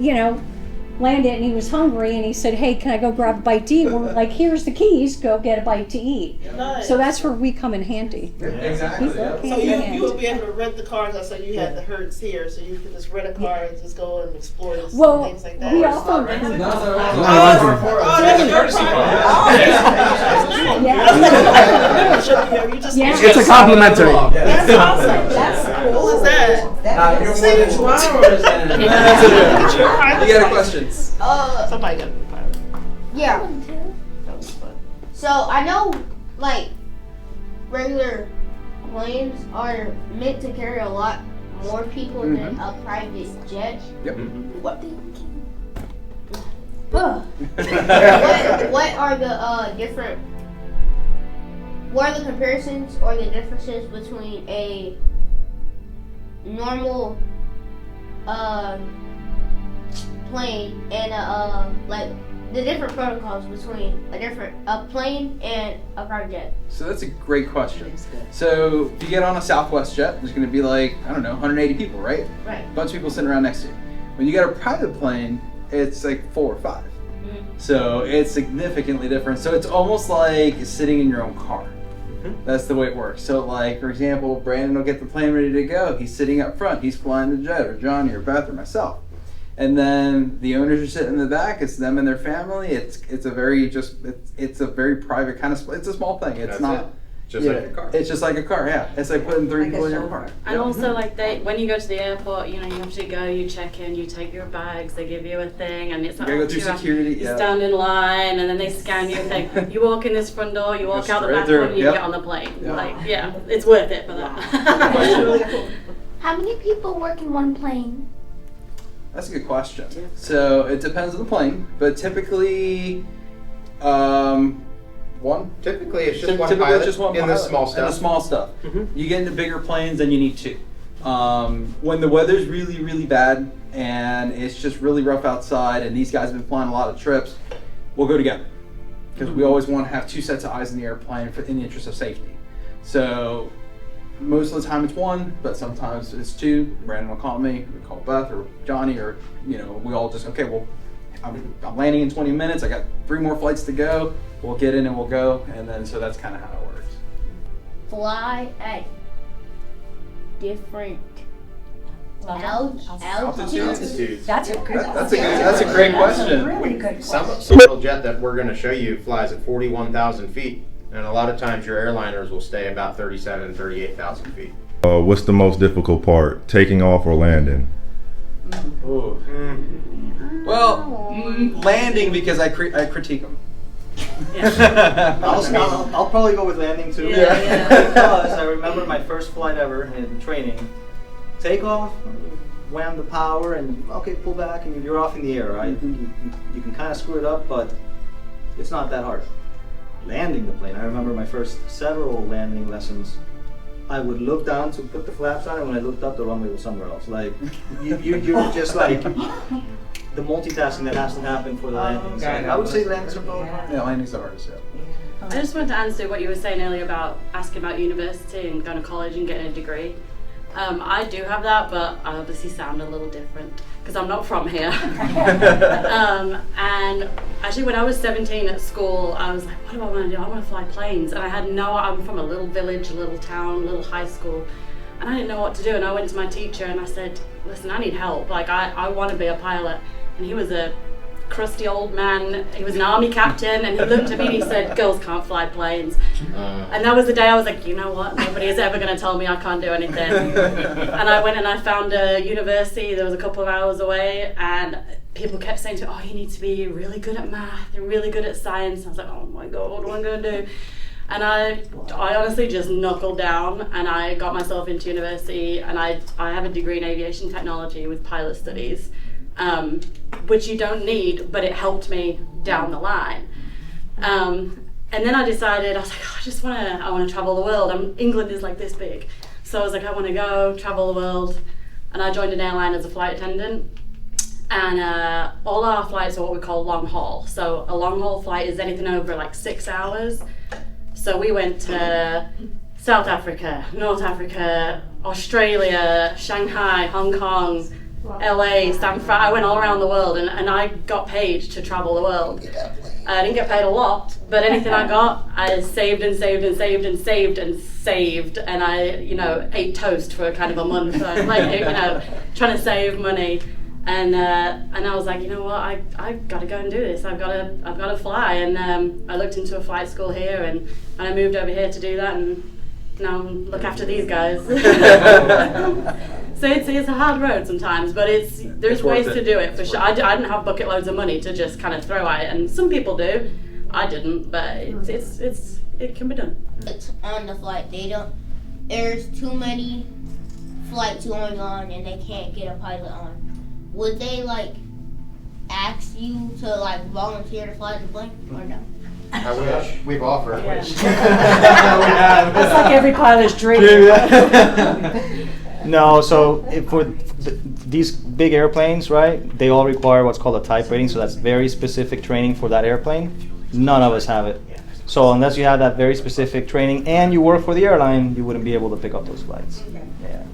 landed and he was hungry and he said, hey, can I go grab a bite to eat? We're like, here's the keys, go get a bite to eat. Nice. So that's where we come in handy. Exactly. So you will be able to rent the cars. I said you had the herds here, so you can just rent a car and just go and explore this and things like that. We also that's a courtesy car. It's a complimentary. That's awesome. That's cool. What was that? You're more than 2 hours. You got a question? Somebody got to be a pilot. Yeah. That was fun. So I know, like, regular planes are meant to carry a lot more people than a private jet. Yep. What are the different? What are the comparisons or the differences between a normal plane and like the different protocols between a plane and a private jet? So that's a great question. So if you get on a Southwest jet, there's going to be like, I don't know, 180 people, right? Right. A bunch of people sitting around next to you. When you get a private plane, it's like 4 or 5. So it's significantly different. So it's almost like sitting in your own car. That's the way it works. So like, for example, Brandon will get the plane ready to go. He's sitting up front. He's flying the jet, or Johnny, or Beth, or myself. And then the owners are sitting in the back. It's them and their family. It's a very it's a very private kind of. It's a small thing. It's not just like a car. It's just like a car. Yeah, it's like putting 3 people in your car. And also, like when you go to the airport, you have to go. You check in. You take your bags. They give you a thing, and it's like You gotta go through security. You stand in line, and then they scan your thing. You walk in this front door. You walk out the back one, and you get on the plane. Yeah. It's worth it for that. How many people work in one plane? That's a good question. So it depends on the plane, but typically, one. Typically, it's just one Typically, pilot it's just one in the pilot. small stuff. In the small stuff. You get into bigger planes, then you need 2. When the weather's really, really bad and it's just really rough outside, and these guys have been flying a lot of trips, we'll go together because we always want to have 2 sets of eyes in the airplane in the interest of safety. So most of the time it's 1, but sometimes it's 2. Brandon will call me, we call Beth or Johnny, or we all just I'm landing in 20 minutes. I got 3 more flights to go. We'll get in and we'll go, and then so that's kind of how it works. Fly at different altitudes. That's a great question. Really good Some question. little jet that we're going to show you flies at 41,000 feet, and a lot of times your airliners will stay about 37, 38,000 feet. What's the most difficult part, taking off or landing? Ooh. Well, landing because I critique them. I'll probably go with landing too. Because I remember my first flight ever in training. Take off, wham the power, and okay, pull back, and you're off in the air, right? You can kind of screw it up, but it's not that hard. Landing the plane, I remember my first several landing lessons. I would look down to put the flaps on, and when I looked up, the runway was somewhere else. Like, you're just like, the multitasking that has to happen for the landing. So I would say landings are probably hard. Yeah, landing's the hardest, I just wanted to answer what you were saying earlier about asking about university and going to college and getting a degree. I do have that, but I obviously sound a little different because I'm not from here. And actually when I was 17 at school, I was like, what do I want to do? I want to fly planes. And I'm from a little village, a little town, a little high school. And I didn't know what to do. And I went to my teacher and I said, listen, I need help. Like, I want to be a pilot. And he was a crusty old man. He was an army captain, and he looked at me and he said, girls can't fly planes. And that was the day I was like, you know what, nobody is ever going to tell me I can't do anything. And I went and I found a university that was a couple of hours away, and people kept saying to me, oh, you need to be really good at math and really good at science. And I was like, oh my god, what am I going to do? And I honestly just knuckled down, and I got myself into university, and I have a degree in aviation technology with pilot studies. Which you don't need, but it helped me down the line. And then I decided, I was like, I want to travel the world. England is like this big. So I was like, I want to go travel the world. And I joined an airline as a flight attendant. And all our flights are what we call long haul. So a long haul flight is anything over like 6 hours. So we went to South Africa, North Africa, Australia, Shanghai, Hong Kong, LA, San Fran. I went all around the world, and I got paid to travel the world. I didn't get paid a lot, but anything I got, I saved and saved and saved and saved and saved, and I, ate toast for kind of a month, trying to save money. And I was like, you know what, I got to go and do this. I've got to fly. And I looked into a flight school here, and I moved over here to do that, and now look after these guys. So it's a hard road sometimes, but there's ways to do it for sure. I didn't have bucket loads of money to just kind of throw at it, and some people do. I didn't, but it can be done. It's on the flight. There's too many flights going on, and they can't get a pilot on. Would they ask you to volunteer to fly the plane or no? I wish. We've offered. Yeah. That's like every pilot's dream. No, so for these big airplanes, right, they all require what's called a type rating, so that's very specific training for that airplane. None of us have it. So unless you have that very specific training and you work for the airline, you wouldn't be able to pick up those flights. Yeah.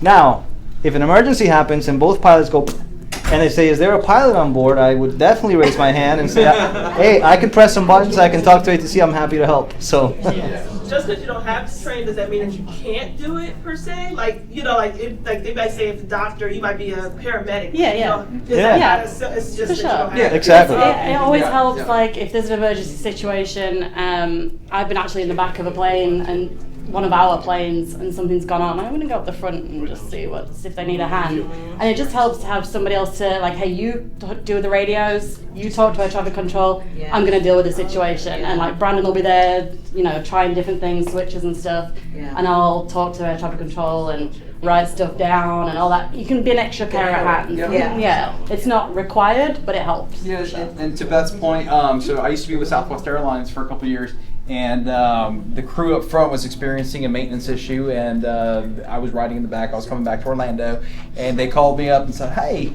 Now, if an emergency happens and both pilots go and they say, is there a pilot on board, I would definitely raise my hand and say, hey, I can press some buttons, I can talk to ATC, I'm happy to help. So. Just because you don't have to train, does that mean that you can't do it per se? They might say if the doctor, you might be a paramedic. It's just for sure. Exactly. It always helps, if there's an emergency situation. I've been actually in the back of a plane, and one of our planes, and something's gone on. I'm going to go up the front and just see if they need a hand. And it just helps to have somebody else to hey, you do the radios, you talk to air traffic control. I'm going to deal with the situation. And Brandon will be there, trying different things, switches and stuff. And I'll talk to air traffic control and write stuff down and all that. You can be an extra pair of hands. Yeah. It's not required, but it helps. Yeah, and to Beth's point, so I used to be with Southwest Airlines for a couple of years. And the crew up front was experiencing a maintenance issue, and I was riding in the back. I was coming back to Orlando, and they called me up and said, hey,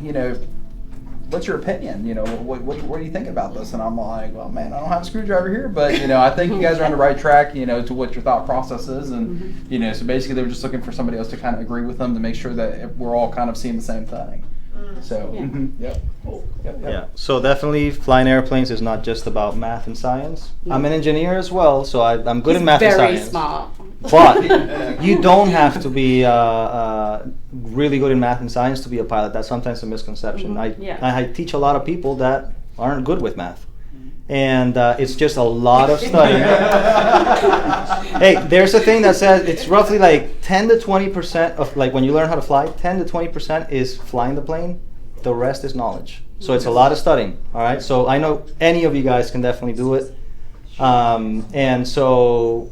what's your opinion? What are you thinking about this? And I'm like, well, man, I don't have a screwdriver here, but, I think you guys are on the right track, to what your thought process is. And, so basically they were just looking for somebody else to kind of agree with them to make sure that we're all kind of seeing the same thing. So, yep. Cool. Yep. Yeah, so definitely flying airplanes is not just about math and science. I'm an engineer as well, so I'm good in math and science. Very smart. But you don't have to be really good in math and science to be a pilot. That's sometimes a misconception. I teach a lot of people that aren't good with math. And it's just a lot of studying. Hey, there's a thing that says it's roughly like 10 to 20% of, like, when you learn how to fly, 10 to 20% is flying the plane. The rest is knowledge. So it's a lot of studying. All right. So I know any of you guys can definitely do it. And so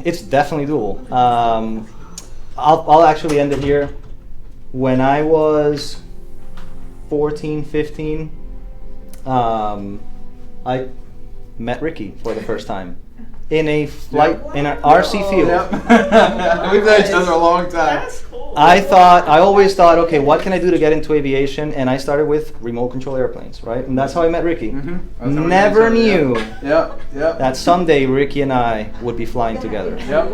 it's definitely doable. I'll actually end it here. When I was 14, 15, I met Ricky for the first time in a flight, in an RC field. We've known each other a long time. That's cool. I always thought, okay, what can I do to get into aviation? And I started with remote control airplanes, right? And that's how I met Ricky. Never knew that someday Ricky and I would be flying together. So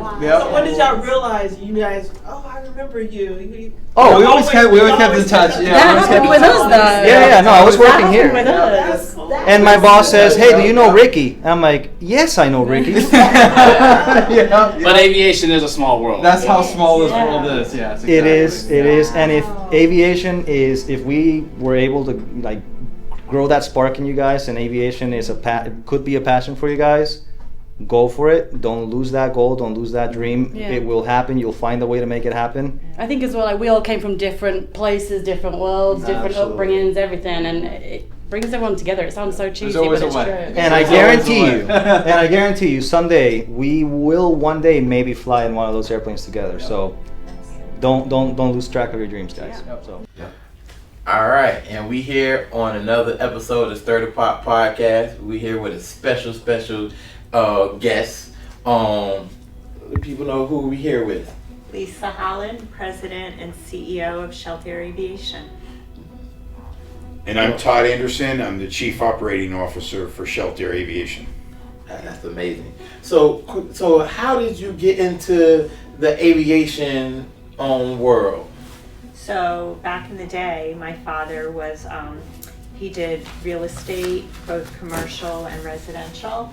when did y'all realize you guys? Oh, I remember you. Oh, we always kept in touch. Yeah, That happened with us, though. Yeah, no, I was working here. With us. And my boss says, hey, do you know Ricky? And I'm like, yes, I know Ricky. But aviation is a small world. That's how small this world is. Yeah, exactly. It is. And if aviation is, if we were able to like grow that spark in you guys, and aviation is could be a passion for you guys, go for it. Don't lose that goal. Don't lose that dream. Yeah. It will happen. You'll find a way to make it happen. I think as well, like, we all came from different places, different worlds, different Absolutely. upbringings, everything, and it brings everyone together. It sounds so cheesy, always but it's a way. true. And I guarantee you, someday we will one day maybe fly in one of those airplanes together. So don't lose track of your dreams, guys. So. All right, and we here on another episode of Stir the Pot Podcast. We here with a special guest. Let people know who we here with. Lisa Holland, President and CEO of SHELTAIR Aviation. And I'm Todd Anderson. I'm the Chief Operating Officer for SHELTAIR Aviation. That's amazing. So how did you get into the aviation world? So back in the day, my father was, he did real estate, both commercial and residential,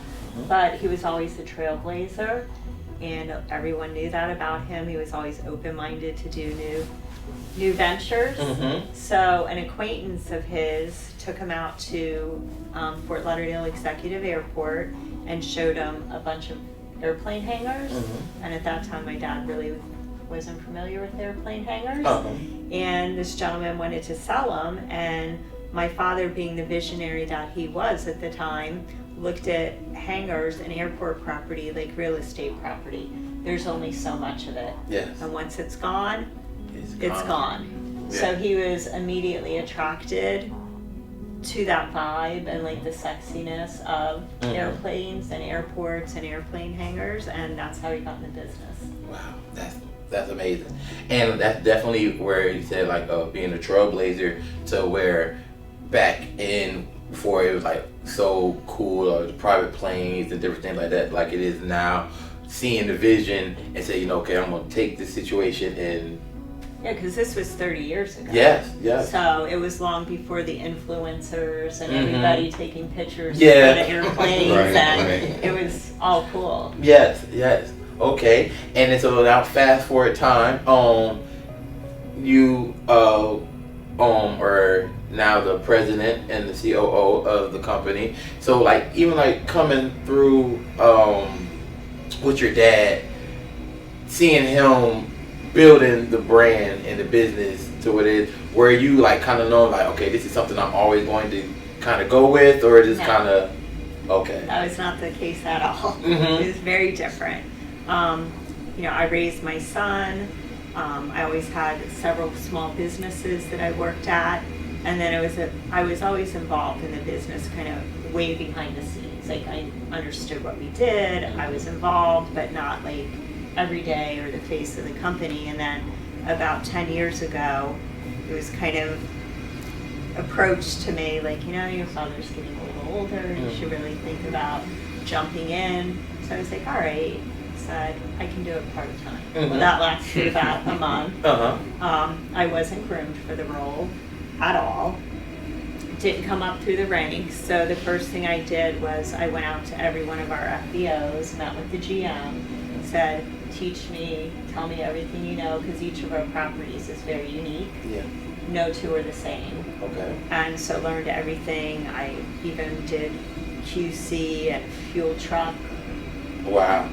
but he was always a trailblazer, and everyone knew that about him. He was always open-minded to do new ventures. So an acquaintance of his took him out to Fort Lauderdale Executive Airport and showed him a bunch of airplane hangars. And at that time, my dad really wasn't familiar with airplane hangars. And this gentleman wanted to sell them, and my father, being the visionary that he was at the time, looked at hangars and airport property like real estate property. There's only so much of it. Yes. And once it's gone, it's gone. Yeah. So he was immediately attracted to that vibe and like the sexiness of airplanes and airports and airplane hangars, and that's how he got in the business. Wow, that's amazing. And that's definitely where you said like being a trailblazer, to where back in before it was like so cool, the private planes and different things like that, like it is now, seeing the vision and say, okay, I'm gonna take this situation and. Yeah, because this was 30 years ago. Yes. So it was long before the influencers and everybody taking pictures of airplanes, and it was all cool. Yes. Okay, and then so now fast forward time, you are now the president and the COO of the company. So like even like coming through with your dad, seeing him building the brand and the business to what it is, where you like kind of know like, okay, this is something I'm always going to kind of go with, or just kind of okay. That was not the case at all. It was very different. I raised my son. I always had several small businesses that I worked at, and then I was always involved in the business, kind of way behind the scenes. Like I understood what we did, I was involved, but not like every day or the face of the company. And then about 10 years ago, it was kind of approached to me like, your father's getting a little older, you should really think about jumping in. So I was like, all right. Said I can do it part-time. Well, that lasted about a month. I wasn't groomed for the role at all. Didn't come up through the ranks. So the first thing I did was I went out to every one of our FBOs, met with the GM, said, teach me, tell me everything you know, because each of our properties is very unique. Yeah. No two are the same. Okay. And so learned everything. I even did QC and fuel truck. Wow.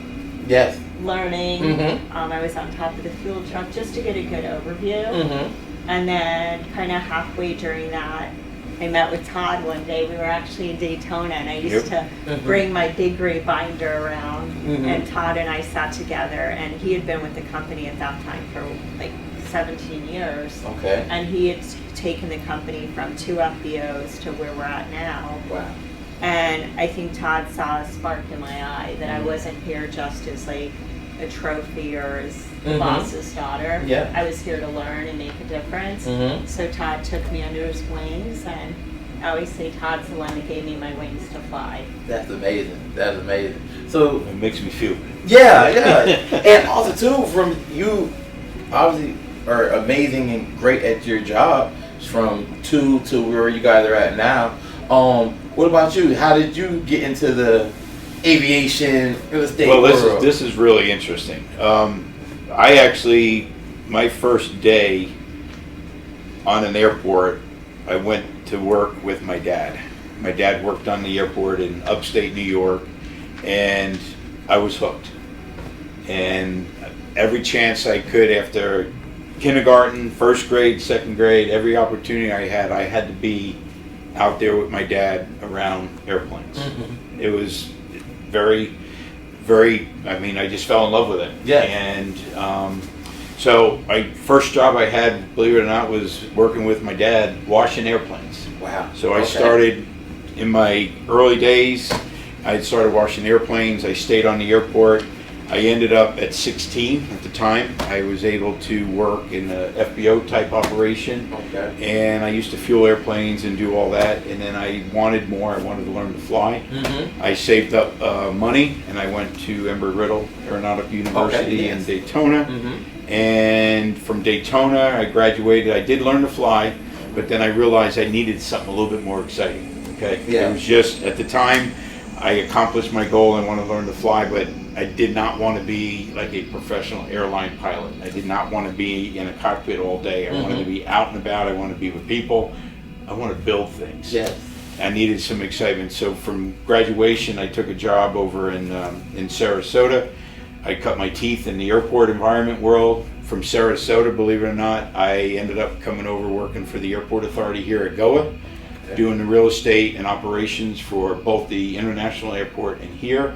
Yes. Learning. Mm-hmm. I was on top of the fuel truck just to get a good overview. Mm-hmm. And then kind of halfway during that, I met with Todd one day. We were actually in Daytona, and I used to bring my big gray binder around. And Todd and I sat together, and he had been with the company at that time for like 17 years. Okay. And he had taken the company from 2 FBOs to where we're at now. Wow. And I think Todd saw a spark in my eye that I wasn't here just as like a trophy or as the boss's daughter. Yeah. I was here to learn and make a difference. So Todd took me under his wings, and I always say Todd's the one that gave me my wings to fly. That's amazing. That's amazing. So it makes me feel good. Yeah, yeah. And also too, from you obviously are amazing and great at your job from 2 to where you guys are at now. What about you? How did you get into the aviation real estate world? This is really interesting. I actually, my first day on an airport, I went to work with my dad. My dad worked on the airport in upstate New York, and I was hooked. And every chance I could, after kindergarten, first grade, second grade, every opportunity I had to be out there with my dad around airplanes. It was very, very, I mean, I just fell in love with it. Yeah. And so my first job I had, believe it or not, was working with my dad washing airplanes. Wow. So I started in my early days, I started washing airplanes. I stayed on the airport. I ended up at 16 at the time. I was able to work in a FBO type operation. Okay. And I used to fuel airplanes and do all that. And then I wanted more. I wanted to learn to fly. I saved up money, and I went to Embry-Riddle Aeronautical University in Daytona. And from Daytona, I graduated. I did learn to fly, but then I realized I needed something a little bit more exciting. Okay. Yeah. It was just, at the time, I accomplished my goal and wanted to learn to fly, but I did not want to be like a professional airline pilot. I did not want to be in a cockpit all day. I wanted to be out and about. I wanted to be with people. I want to build things. Yes. I needed some excitement. So from graduation, I took a job over in Sarasota. I cut my teeth in the airport environment world. From Sarasota, believe it or not, I ended up coming over working for the airport authority here at GOA. Doing the real estate and operations for both the international airport and here.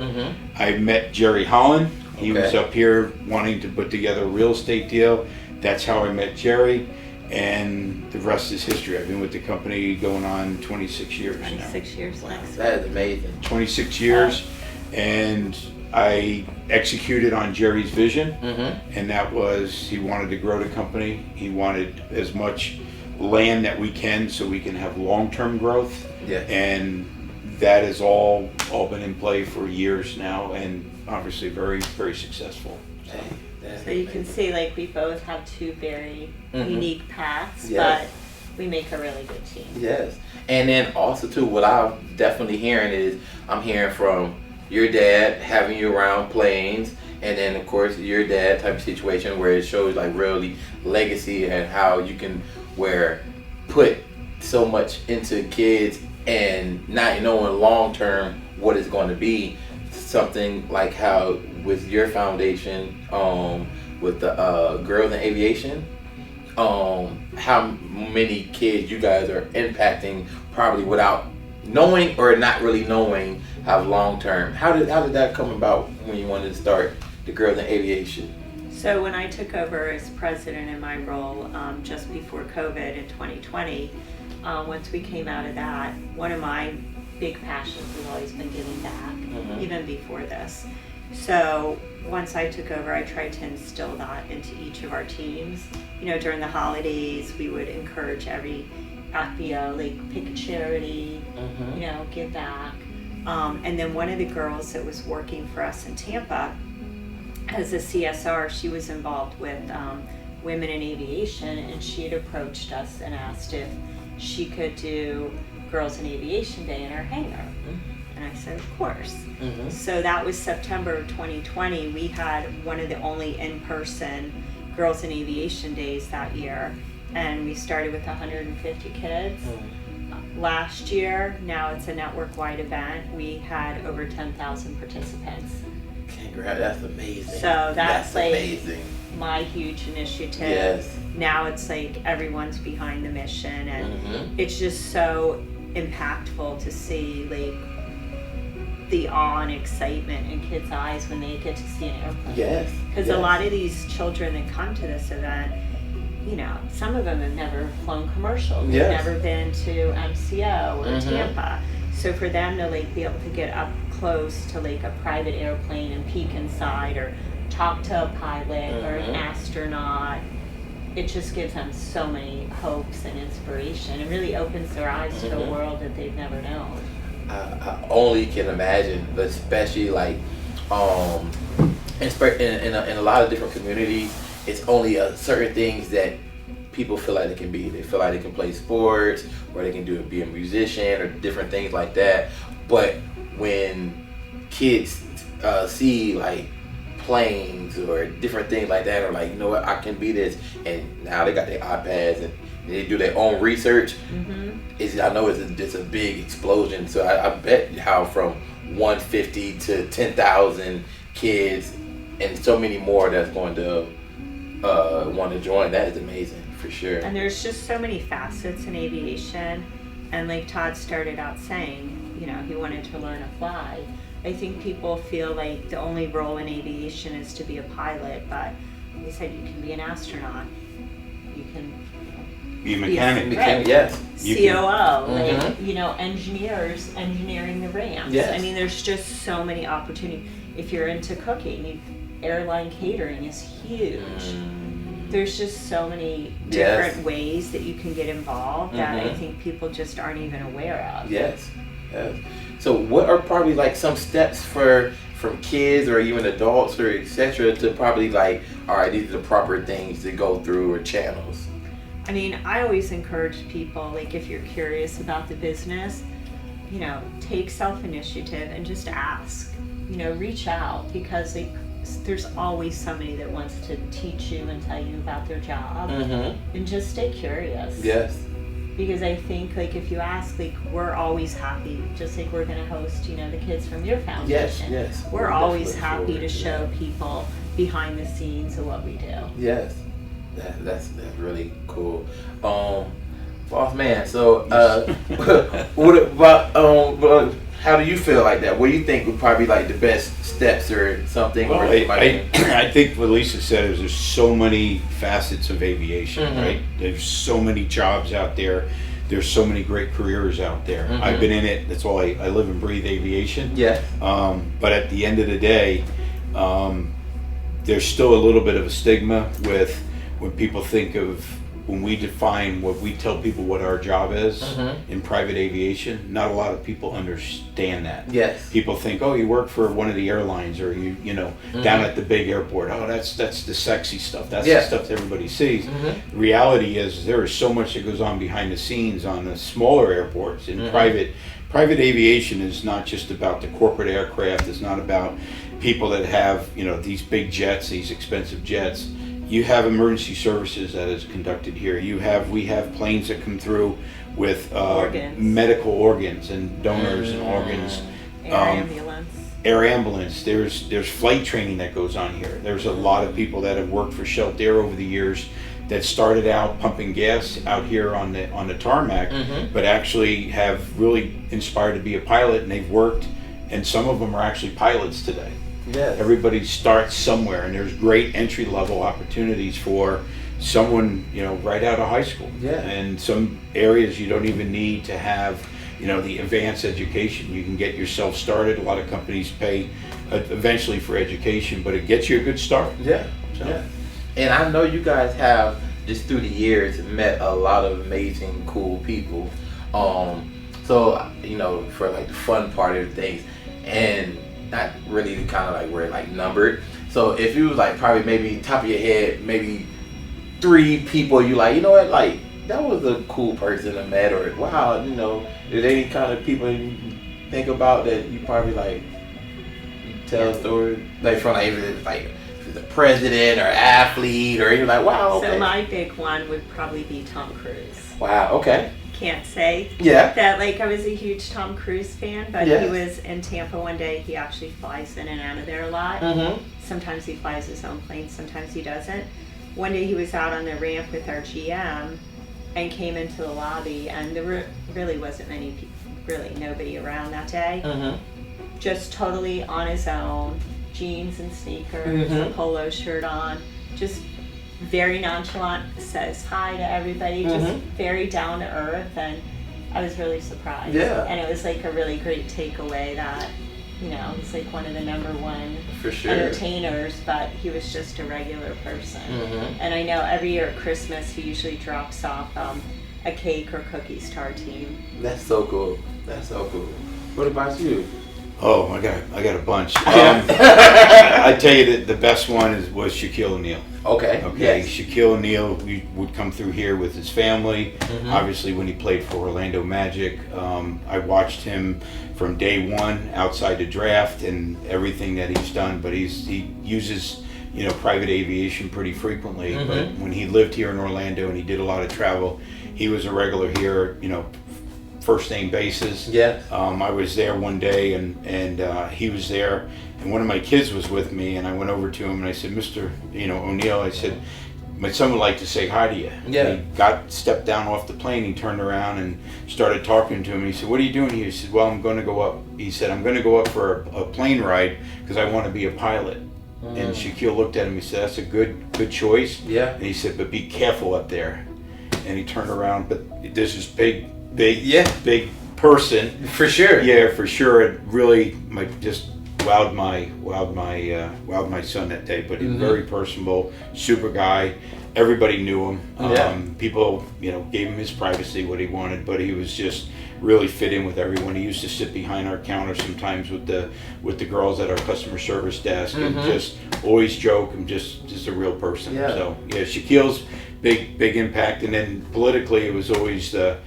I met Jerry Holland. He was up here wanting to put together a real estate deal. That's how I met Jerry, and the rest is history. I've been with the company going on 26 years now. 26 years next. That is amazing. 26 years, and I executed on Jerry's vision, and that was he wanted to grow the company. He wanted as much land that we can so we can have long-term growth. Yeah. And that has all been in play for years now, and obviously very, very successful. So you can see, like, we both have 2 very unique paths, Yes. but we make a really good team. Yes. And then also too, what I'm definitely hearing is I'm hearing from your dad having you around planes, and then of course your dad type of situation where it shows like really legacy and how you can put so much into kids and not knowing long term what it's going to be. Something like how with your foundation with the Girls in Aviation, how many kids you guys are impacting probably without knowing or not really knowing how long term. How did that come about when you wanted to start the Girls in Aviation? So when I took over as president in my role just before COVID in 2020, once we came out of that, one of my big passions has always been giving back, even before this. So once I took over, I tried to instill that into each of our teams. You know, during the holidays, we would encourage every FBO, like pick a charity, you know, give back. And then one of the girls that was working for us in Tampa, as a CSR, she was involved with Women in Aviation, and she had approached us and asked if she could do Girls in Aviation Day in our hangar. And I said, of course. Mhm. So that was September of 2020. We had one of the only in-person Girls in Aviation days that year. And we started with 150 kids. Last year, now it's a network-wide event, we had over 10,000 participants. Congrats, that's amazing. So that's like amazing. my huge initiative. Yes. Now it's like everyone's behind the mission, and it's just so impactful to see like the awe and excitement in kids' eyes when they get to see an airplane. Yes. Because a lot of these children that come to this event, you know, some of them have never flown commercial. They've Yes. never been to MCO or Mhm. Tampa. So for them to like be able to get up close to like a private airplane and peek inside or talk to a pilot or an astronaut, it just gives them so many hopes and inspiration. It really opens their eyes to a Mhm. world that they've never known. I only can imagine, especially like in a lot of different communities, it's only certain things that people feel like they can be. They feel like they can play sports, or they can be a musician, or different things like that. But when kids see like planes or different things like that, or like, you know what, I can be this, and now they got their iPads and they do their own research. I know it's a big explosion. So I bet how from 150 to 10,000 kids and so many more that's going to want to join. That is amazing for sure. And there's just so many facets in aviation. And like Todd started out saying, you know, he wanted to learn to fly. I think people feel like the only role in aviation is to be a pilot, but he said you can be an astronaut. You can Be a mechanic. Right. Yes. COO, like, you know, engineers engineering the ramps. Yes. I mean, there's just so many opportunities. If you're into cooking, airline catering is huge. There's just so many different ways that you can get involved that I think people just aren't even aware of. Yes. Yes. So what are probably like some steps from kids or even adults or etc. to probably like, all right, these are the proper things to go through or channels? I mean, I always encourage people, like if you're curious about the business, you know, take self-initiative and just ask, you know, reach out, because like there's always somebody that wants to teach you and tell you about their job, and just stay curious. Yes. Because I think like if you ask, like we're always happy, just like we're gonna host, you know, the kids from your foundation. Yes. We're always happy to show people behind the scenes of what we do. Yes. That's really cool. Boss man, so what about how do you feel like that? What do you think would probably be like the best steps or something? Well, or I think what Lisa said is there's so many facets of aviation, right? There's so many jobs out there. There's so many great careers out there. I've been in it. That's all I live and breathe aviation. Yeah. But at the end of the day, there's still a little bit of a stigma with when people think of, when we define what we tell people what our job is in private aviation, not a lot of people understand that. Yes. People think, oh, you work for one of the airlines, or you know, down at the big airport. Oh, that's the sexy stuff. That's the stuff that everybody sees. The reality is there is so much that goes on behind the scenes on the smaller airports. In private aviation is not just about the corporate aircraft. It's not about people that have, you know, these big jets, these expensive jets. You have emergency services that is conducted here. We have planes that come through with medical organs and donors and organs. Air ambulance. There's flight training that goes on here. There's a lot of people that have worked for SHELTAIR over the years that started out pumping gas out here on the tarmac, but actually have really inspired to be a pilot, and they've worked, and some of them are actually pilots today. Yes. Everybody starts somewhere, and there's great entry level opportunities for someone, you know, right out of high school. Yeah. And some areas you don't even need to have, you know, the advanced education. You can get yourself started. A lot of companies pay eventually for education, but it gets you a good start. Yeah. So. Yeah. And I know you guys have, just through the years, met a lot of amazing, cool people. So, you know, for like the fun part of things, and not really kind of like we're like numbered. So if you was like probably maybe top of your head, maybe 3 people you like, you know what, like that was a cool person I met, or wow, you know, is there any kind of people think about that you probably like you tell a story like from like if it's like the president or athlete or you're like wow okay. So my big one would probably be Tom Cruise. Wow, okay. Can't say that like I was a huge Tom Cruise fan, but he was in Tampa one day. He actually flies in and out of there a lot. Sometimes he flies his own plane, sometimes he doesn't. One day he was out on the ramp with our GM and came into the lobby, and there really wasn't many people, really nobody around that day. Just totally on his own, jeans and sneakers, a polo shirt on, just very nonchalant, says hi to everybody, just very down to earth, and I was really surprised. And it was like a really great takeaway that, you know, he's like one of the #1 for sure entertainers, but he was just a regular person. And I know every year at Christmas he usually drops off a cake or cookies to our team. That's so cool. That's so cool. What about you? Oh, I got a bunch. I tell you that the best one was Shaquille O'Neal. Okay. Yes. Shaquille O'Neal would come through here with his family. Obviously, when he played for Orlando Magic, I watched him from day one outside the draft and everything that he's done. But he uses private aviation pretty frequently. But when he lived here in Orlando and he did a lot of travel, he was a regular here. First name basis. I was there one day and he was there, and one of my kids was with me, and I went over to him and I said, Mr. O'Neal, I said, my son would like to say hi to you. And he stepped down off the plane, he turned around and started talking to him. He said, what are you doing here? He said, well, I'm going to go up. He said, I'm going to go up for a plane ride because I want to be a pilot. And Shaquille looked at him, he said, that's a good choice. And he said, but be careful up there. And he turned around, but this is big person for sure. Yeah, for sure. It really just wowed my son that day. But he was very personable, super guy. Everybody knew him. People gave him his privacy, what he wanted, but he was just really fit in with everyone. He used to sit behind our counter sometimes with the girls at our customer service desk and just always joke and just a real person. So Shaquille's big impact. And then politically, it was always the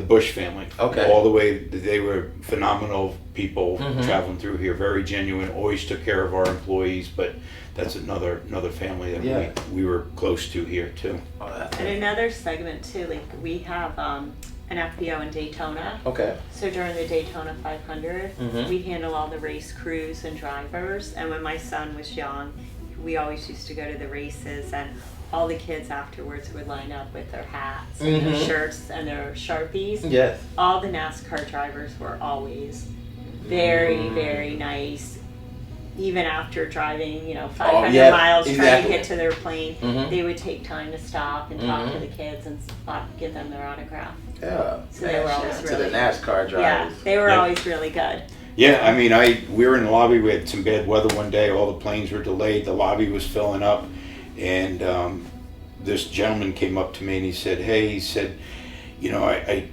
Bush family. All the way, they were phenomenal people traveling through here, very genuine, always took care of our employees, but that's another family that we were close to here too. And another segment too, like we have an FBO in Daytona. So during the Daytona 500, we handle all the race crews and drivers, and when my son was young, we always used to go to the races, and all the kids afterwards would line up with their hats and their shirts and their Sharpies. All the NASCAR drivers were always very, very nice. Even after driving, 500 miles trying to get to their plane, they would take time to stop and talk to the kids and give them their autograph. So they were always really to the NASCAR drivers. Yeah, they were always really good. Yeah, I mean, we were in the lobby. We had some bad weather one day. All the planes were delayed. The lobby was filling up. And this gentleman came up to me and he said, I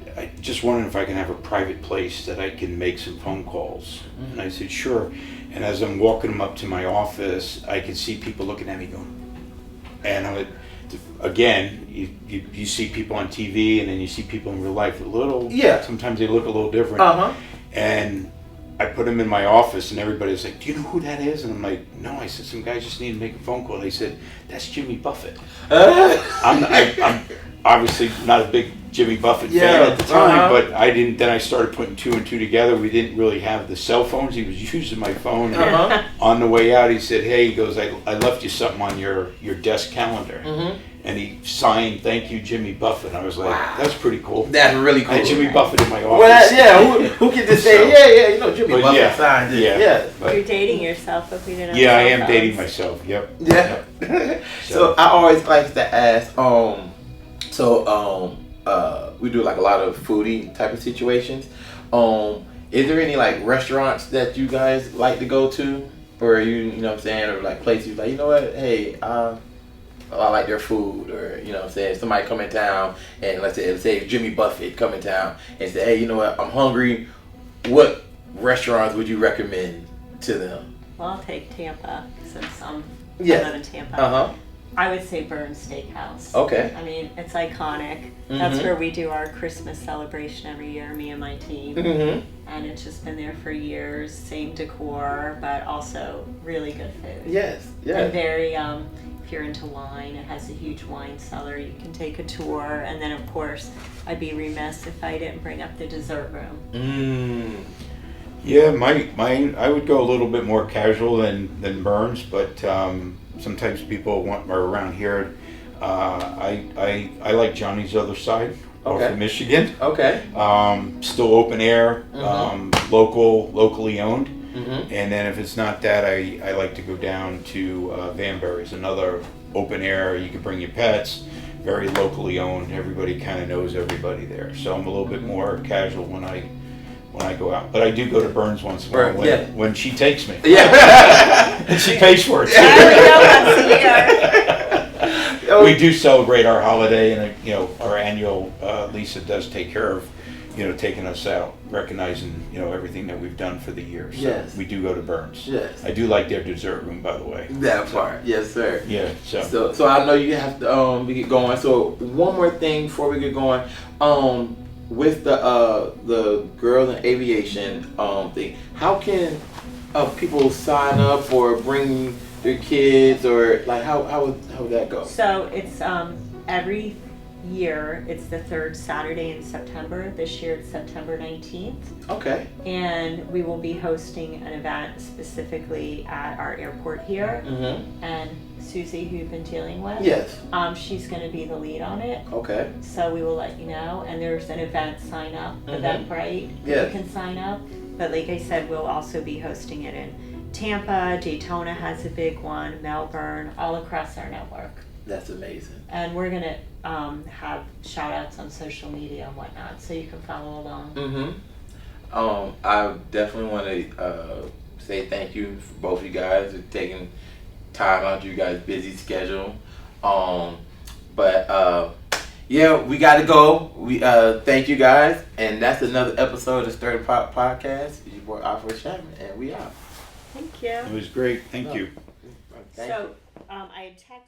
just wondering if I can have a private place that I can make some phone calls. And I said, sure. And as I'm walking him up to my office, I could see people looking at me going, and I would, again, you see people on TV and then you see people in real life sometimes they look a little different. And I put him in my office and everybody's like, do you know who that is? And I'm like, no. I said, some guy just needed to make a phone call. They said, that's Jimmy Buffett. I'm obviously not a big Jimmy Buffett fan at the time, but then I started putting two and two together. We didn't really have the cell phones. He was using my phone. And on the way out, he said, hey, he goes, I left you something on your desk calendar. And he signed, thank you, Jimmy Buffett. I was like, that's pretty cool. That's really cool. I had Jimmy Buffett in my office. Well, who can just say, Jimmy Buffett signed it. You're dating yourself if we didn't. Yeah, I am dating myself. Yep. So I always like to ask, we do like a lot of foodie type of situations. Is there any like restaurants that you guys like to go to, or or like places like, hey, I like their food, or somebody come in town and let's say Jimmy Buffett come in town and say, hey, you know what, I'm hungry. What restaurants would you recommend to them? Well, I'll take Tampa since I live in Tampa. I would say Burns Steakhouse. Okay. I mean, it's iconic. That's Mhm. where we do our Christmas celebration every year, me and my team. Mhm. And it's just been there for years. Same decor, but also really good food. Yes, yes. And very, if you're into wine, it has a huge wine cellar. You can take a tour. And then, of course, I'd be remiss if I didn't bring up the dessert room. Yeah, I would go a little bit more casual than Burns, but sometimes people want are around here. I like Johnny's Other Side, off Okay. of Michigan. Okay. Still open air, locally owned. Mhm. And then if it's not that, I like to go down to Vanbury's, another open air. You can bring your pets, very locally owned. Everybody kind of knows everybody there. So I'm a little bit more casual when I go out. But I do go to Burns once in a while when she takes me. Yeah. And she pays for it too. We do celebrate our holiday, and our annual. Lisa does take care of, taking us out, recognizing everything that we've done for the year. So Yes. we do go to Burns. Yes. I do like their dessert room, by the way. That part, yes, sir. Yeah. So I know you have to we get going. So one more thing before we get going, with the girl in aviation thing, how can people sign up or bring their kids, or like how would that go? So it's every year, it's the third Saturday in September. This year it's September 19th. Okay. And we will be hosting an event specifically at our airport here. Mm-hmm. And Susie, who you've been dealing with, yes, she's going to be the lead on it. Okay. So we will let you know. And there's an event sign up, Eventbrite. Yes. You can sign up. But like I said, we'll also be hosting it in Tampa. Daytona has a big one. Melbourne, all across our network. That's amazing. And we're gonna have shout outs on social media and whatnot, so you can follow along. Mm-hmm. I definitely want to say thank you for both of you guys for taking time out of you guys' busy schedule. Yeah, we got to go. We thank you guys, and that's another episode of Stir the Pot Podcast. Your boy I4CHAPMAN, and we out. Thank you. It was great. Thank you. So I had texted.